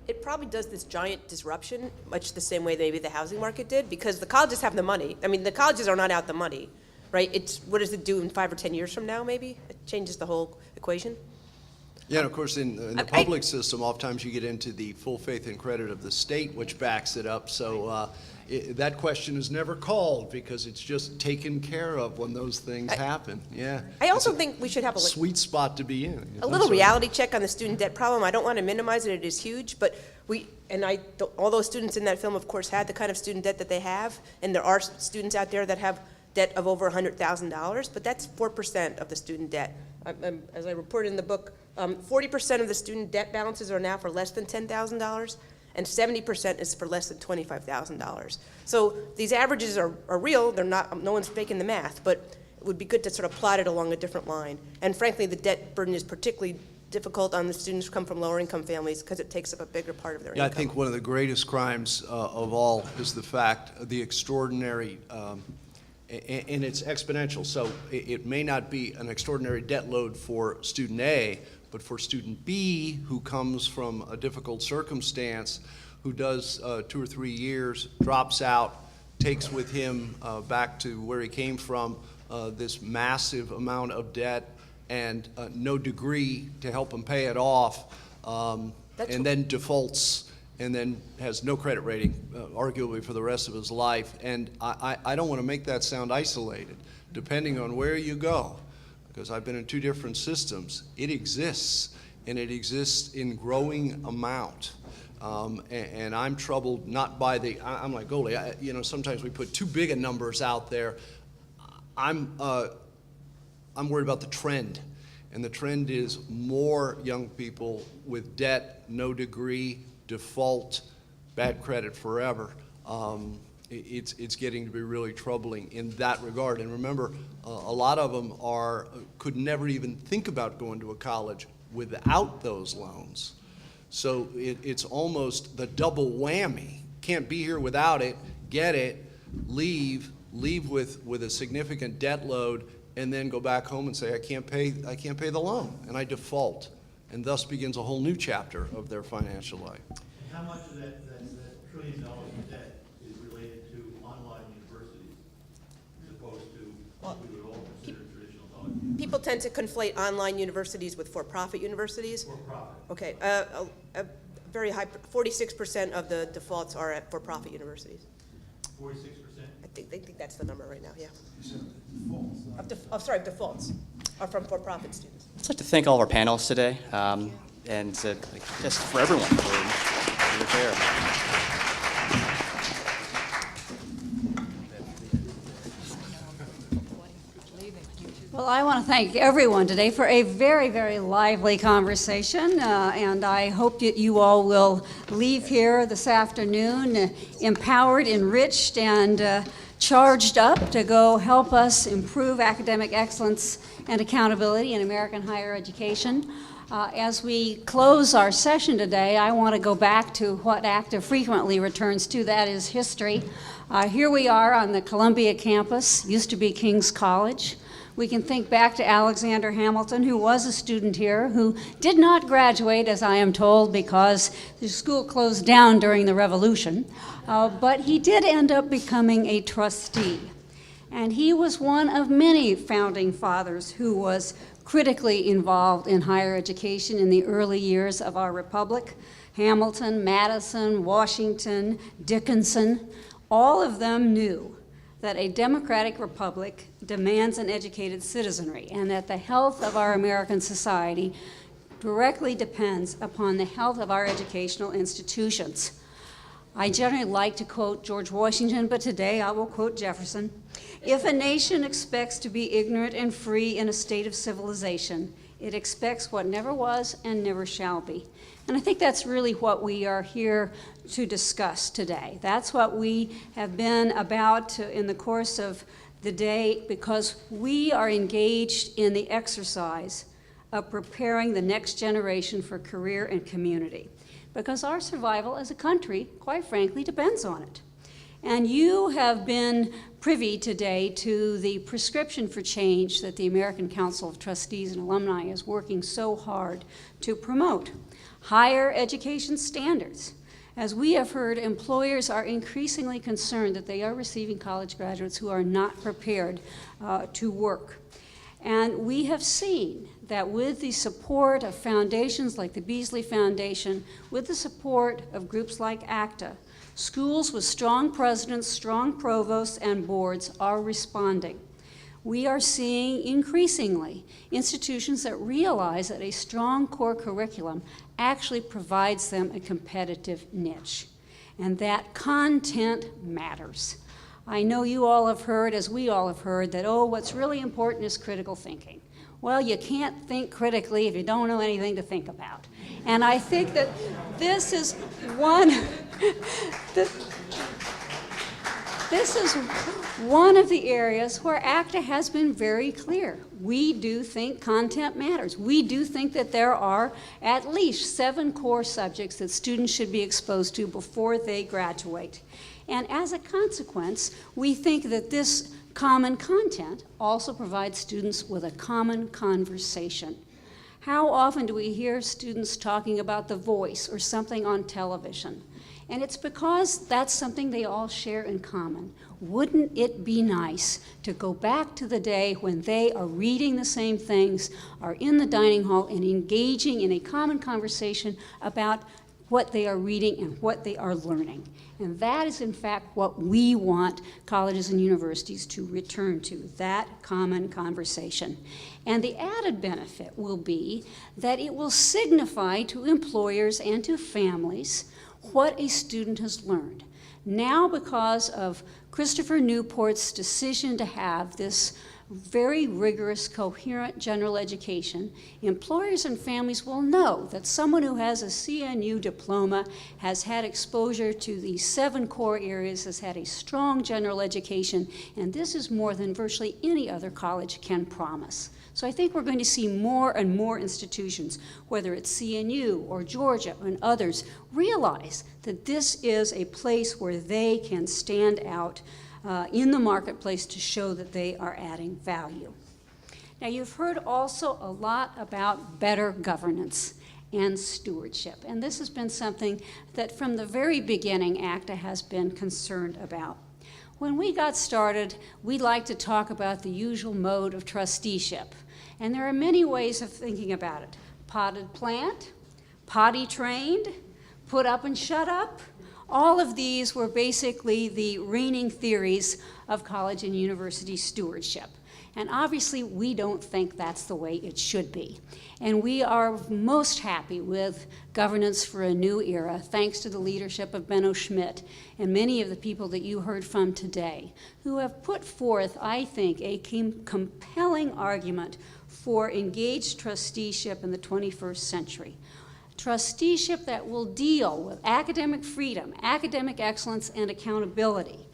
Speaker 10: It probably does this giant disruption, much the same way maybe the housing market did, because the colleges have the money. I mean, the colleges are not out the money, right? What does it do in 5 or 10 years from now, maybe? It changes the whole equation.
Speaker 12: Yeah, and of course, in the public system, oftentimes you get into the full faith and credit of the state, which backs it up. So that question is never called because it's just taken care of when those things happen. Yeah.
Speaker 10: I also think we should have a
Speaker 12: sweet spot to be in.
Speaker 10: A little reality check on the student debt problem. I don't want to minimize it. It is huge, but all those students in that film, of course, had the kind of student debt that they have, and there are students out there that have debt of over $100,000, but that's 4% of the student debt. As I reported in the book, 40% of the student debt balances are now for less than $10,000, and 70% is for less than $25,000. So these averages are real. They're not. No one's faking the math, but it would be good to sort of plot it along a different line. And frankly, the debt burden is particularly difficult on the students who come from lower income families because it takes up a bigger part of their income.
Speaker 12: I think one of the greatest crimes of all is the extraordinary. And it's exponential, so it may not be an extraordinary debt load for student A, but for student B, who comes from a difficult circumstance, who does 2 or 3 years, drops out, takes with him back to where he came from this massive amount of debt and no degree to help him pay it off, and then defaults and then has no credit rating, arguably for the rest of his life. And I don't want to make that sound isolated. Depending on where you go, because I've been in 2 different systems, it exists, and it exists in growing amount. And I'm troubled not by I'm like Goldie, sometimes we put too big of numbers out there. I'm worried about the trend. And the trend is more young people with debt, no degree, default, bad credit forever. It's getting to be really troubling in that regard. And remember, a lot of them could never even think about going to a college without those loans. So it's almost the double whammy. Can't be here without it, get it, leave with a significant debt load, and then go back home and say, I can't pay the loan, and I default. And thus begins a whole new chapter of their financial life.
Speaker 13: How much of that $1 trillion in debt is related to online universities as opposed to what we would all consider traditional college?
Speaker 10: People tend to conflate online universities with for-profit universities.
Speaker 13: For-profit.
Speaker 10: Okay, a very high, 46% of the defaults are at for-profit universities.
Speaker 13: 46%?
Speaker 10: I think that's the number right now, yeah. Defaults are from for-profit students.
Speaker 1: I'd like to thank all of our panelists today, and just for everyone for your care.
Speaker 2: Well, I want to thank everyone today for a very, very lively conversation, and I hope that you all will leave here this afternoon empowered, enriched, and charged up to go help us improve academic excellence and accountability in American higher education. As we close our session today, I want to go back to what ACTA frequently returns to, that is history. Here we are on the Columbia campus, used to be King's College. We can think back to Alexander Hamilton, who was a student here, who did not graduate, as I am told, because the school closed down during the Revolution, but he did end up becoming a trustee. And he was one of many founding fathers who was critically involved in higher education in the early years of our republic. Hamilton, Madison, Washington, Dickinson, all of them knew that a democratic republic demands an educated citizenry, and that the health of our American society directly depends upon the health of our educational institutions. I generally like to quote George Washington, but today I will quote Jefferson. If a nation expects to be ignorant and free in a state of civilization, it expects what never was and never shall be. And I think that's really what we are here to discuss today. That's what we have been about in the course of the day, because we are engaged in the exercise of preparing the next generation for career and community. Because our survival as a country, quite frankly, depends on it. And you have been privy today to the prescription for change that the American Council of Trustees and Alumni is working so hard to promote. Higher education standards. As we have heard, employers are increasingly concerned that they are receiving college graduates who are not prepared to work. And we have seen that with the support of foundations like the Beasley Foundation, with the support of groups like ACTA, schools with strong presidents, strong provosts, and boards are responding. We are seeing increasingly institutions that realize that a strong core curriculum actually provides them a competitive niche, and that content matters. I know you all have heard, as we all have heard, that, oh, what's really important is critical thinking. Well, you can't think critically if you don't know anything to think about. And I think that this is one, this is one of the areas where ACTA has been very clear. We do think content matters. We do think that there are at least 7 core subjects that students should be exposed to before they graduate. And as a consequence, we think that this common content also provides students with a common conversation. How often do we hear students talking about The Voice or something on television? And it's because that's something they all share in common. Wouldn't it be nice to go back to the day when they are reading the same things, are in the dining hall, and engaging in a common conversation about what they are reading and what they are learning? And that is, in fact, what we want colleges and universities to return to, that common conversation. And the added benefit will be that it will signify to employers and to families what a student has learned. Now, because of Christopher Newport's decision to have this very rigorous, coherent general education, employers and families will know that someone who has a CNU diploma has had exposure to these 7 core areas, has had a strong general education, and this is more than virtually any other college can promise. So I think we're going to see more and more institutions, whether it's CNU or Georgia and others, realize that this is a place where they can stand out in the marketplace to show that they are adding value. Now, you've heard also a lot about better governance and stewardship, and this has been something that from the very beginning ACTA has been concerned about. When we got started, we liked to talk about the usual mode of trusteeship, and there are many ways of thinking about it. Potted plant, potty trained, put up and shut up. All of these were basically the reigning theories of college and university stewardship. And obviously, we don't think that's the way it should be. And we are most happy with governance for a new era, thanks to the leadership of Benno Schmidt and many of the people that you heard from today, who have put forth, I think, a compelling argument for engaged trusteeship in the 21st century. Trusteeship that will deal with academic freedom, academic excellence, and accountability,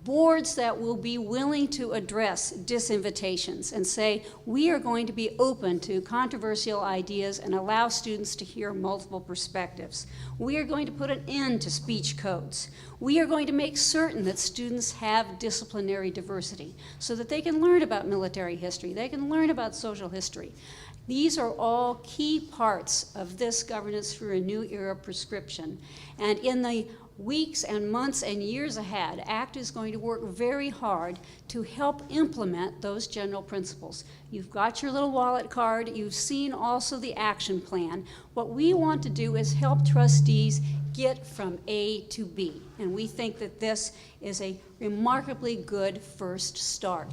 Speaker 2: boards that will be willing to address disinvitations and say, we are going to be open to controversial ideas and allow students to hear multiple perspectives. We are going to put an end to speech codes. We are going to make certain that students have disciplinary diversity so that they can learn about military history, they can learn about social history. These are all key parts of this Governance for a New Era prescription. And in the weeks and months and years ahead, ACTA is going to work very hard to help implement those general principles. You've got your little wallet card. You've seen also the action plan. What we want to do is help trustees get from A to B. And we think that this is a remarkably good first start.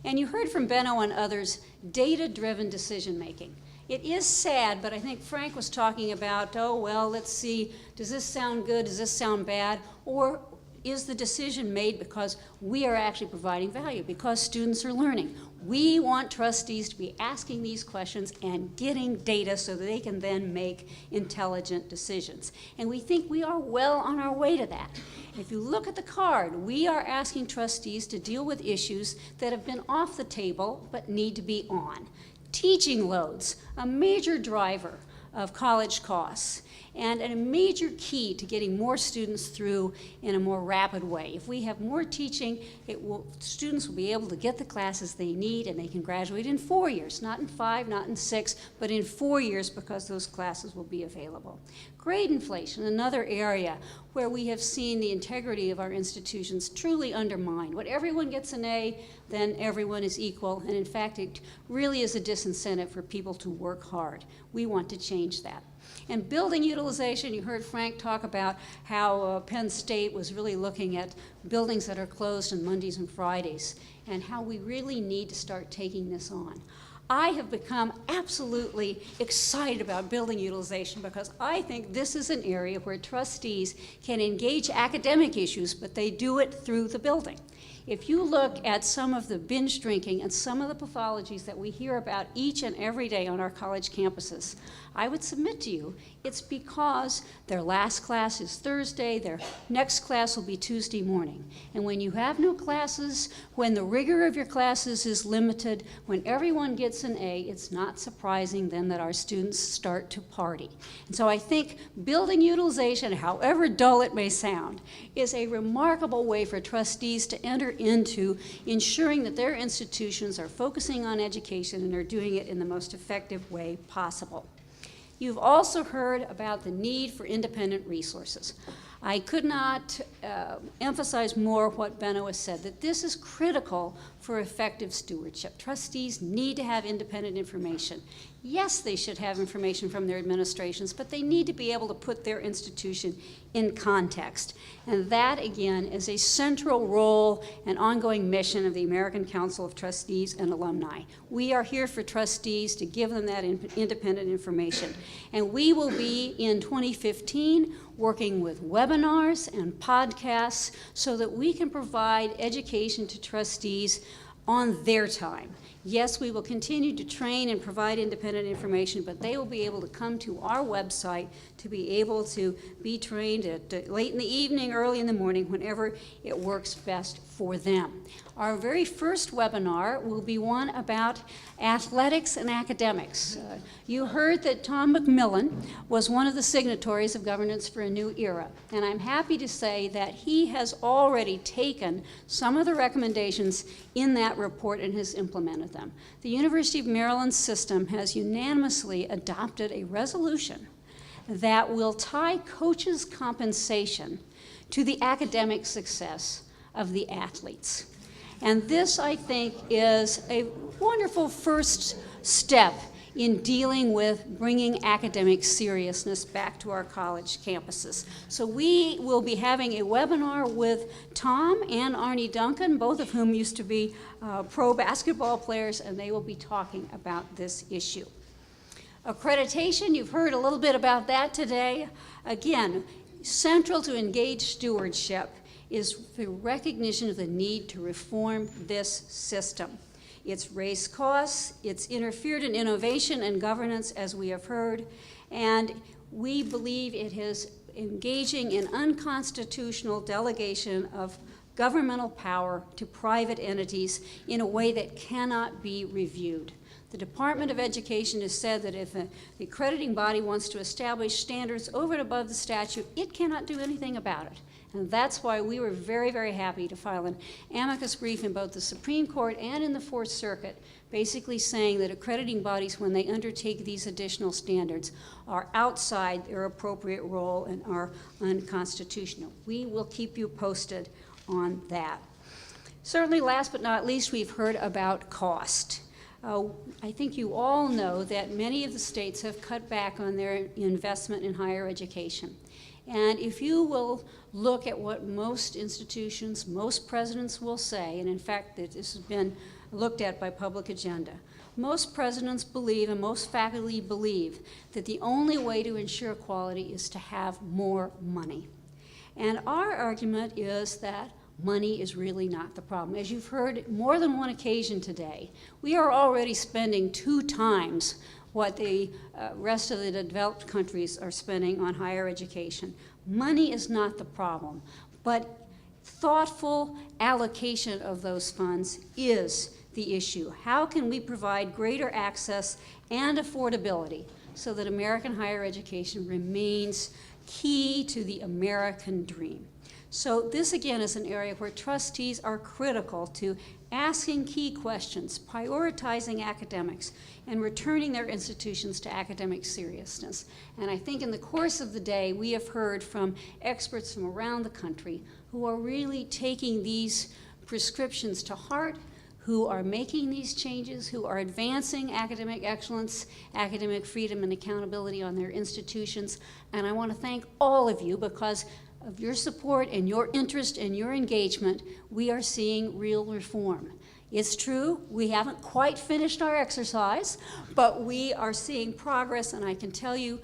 Speaker 2: And you heard from Benno and others, data-driven decision-making. It is sad, but I think Frank was talking about, oh, well, let's see, does this sound good, does this sound bad, or is the decision made because we are actually providing value, because students are learning? We want trustees to be asking these questions and getting data so that they can then make intelligent decisions. And we think we are well on our way to that. If you look at the card, we are asking trustees to deal with issues that have been off the table but need to be on. Teaching loads, a major driver of college costs, and a major key to getting more students through in a more rapid way. If we have more teaching, students will be able to get the classes they need, and they can graduate in 4 years, not in 5, not in 6, but in 4 years, because those classes will be available. Grade inflation, another area where we have seen the integrity of our institutions truly undermined. When everyone gets an A, then everyone is equal, and in fact, it really is a disincentive for people to work hard. We want to change that. And building utilization, you heard Frank talk about how Penn State was really looking at buildings that are closed on Mondays and Fridays, and how we really need to start taking this on. I have become absolutely excited about building utilization because I think this is an area where trustees can engage academic issues, but they do it through the building. If you look at some of the binge drinking and some of the pathologies that we hear about each and every day on our college campuses, I would submit to you it's because their last class is Thursday, their next class will be Tuesday morning. And when you have no classes, when the rigor of your classes is limited, when everyone gets an A, it's not surprising then that our students start to party. And so I think building utilization, however dull it may sound, is a remarkable way for trustees to enter into ensuring that their institutions are focusing on education and are doing it in the most effective way possible. You've also heard about the need for independent resources. I could not emphasize more what Benno has said, that this is critical for effective stewardship. Trustees need to have independent information. Yes, they should have information from their administrations, but they need to be able to put their institution in context. And that, again, is a central role and ongoing mission of the American Council of Trustees and Alumni. We are here for trustees to give them that independent information. And we will be, in 2015, working with webinars and podcasts so that we can provide education to trustees on their time. Yes, we will continue to train and provide independent information, but they will be able to come to our website to be able to be trained at late in the evening, early in the morning, whenever it works best for them. Our very first webinar will be one about athletics and academics. You heard that Tom McMillan was one of the signatories of Governance for a New Era, and I'm happy to say that he has already taken some of the recommendations in that report and has implemented them. The University of Maryland system has unanimously adopted a resolution that will tie coaches' compensation to the academic success of the athletes. And this, I think, is a wonderful first step in dealing with bringing academic seriousness back to our college campuses. So we will be having a webinar with Tom and Arnie Duncan, both of whom used to be pro basketball players, and they will be talking about this issue. Accreditation, you've heard a little bit about that today. Again, central to engaged stewardship is the recognition of the need to reform this system. It's raised costs, it's interfered in innovation and governance, as we have heard, and we believe it is engaging in unconstitutional delegation of governmental power to private entities in a way that cannot be reviewed. The Department of Education has said that if the accrediting body wants to establish standards over and above the statute, it cannot do anything about it. And that's why we were very, very happy to file an amicus brief in both the Supreme Court and in the Fourth Circuit, basically saying that accrediting bodies, when they undertake these additional standards, are outside their appropriate role and are unconstitutional. We will keep you posted on that. Certainly, last but not least, we've heard about cost. I think you all know that many of the states have cut back on their investment in higher education. And if you will look at what most institutions, most presidents will say, and in fact this has been looked at by Public Agenda, most presidents believe and most faculty believe that the only way to ensure quality is to have more money. And our argument is that money is really not the problem. As you've heard more than one occasion today, we are already spending 2 times what the rest of the developed countries are spending on higher education. Money is not the problem, but thoughtful allocation of those funds is the issue. How can we provide greater access and affordability so that American higher education remains key to the American dream? So this, again, is an area where trustees are critical to asking key questions, prioritizing academics, and returning their institutions to academic seriousness. And I think in the course of the day, we have heard from experts from around the country who are really taking these prescriptions to heart, who are making these changes, who are advancing academic excellence, academic freedom, and accountability on their institutions. And I want to thank all of you, because of your support and your interest and your engagement, we are seeing real reform. It's true, we haven't quite finished our exercise, but we are seeing progress, and I can tell you,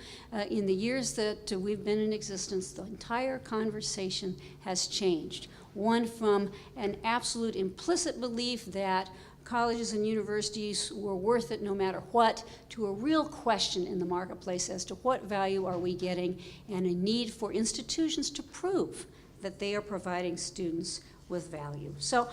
Speaker 2: in the years that we've been in existence, the entire conversation has changed. One from an absolute implicit belief that colleges and universities were worth it no matter what, to a real question in the marketplace as to what value are we getting, and a need for institutions to prove that they are providing students with value. So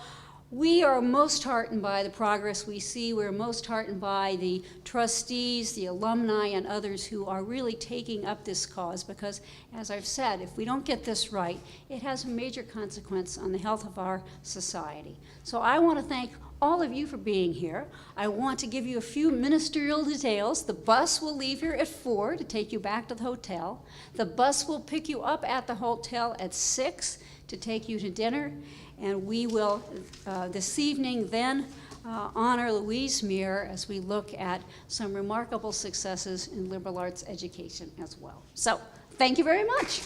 Speaker 2: we are most heartened by the progress we see. We're most heartened by the trustees, the alumni, and others who are really taking up this cause, because, as I've said, if we don't get this right, it has a major consequence on the health of our society. So I want to thank all of you for being here. I want to give you a few ministerial details. The bus will leave here at 4 to take you back to the hotel. The bus will pick you up at the hotel at 6 to take you to dinner. And we will, this evening, then honor Louise Muir as we look at some remarkable successes in liberal arts education as well. So, thank you very much.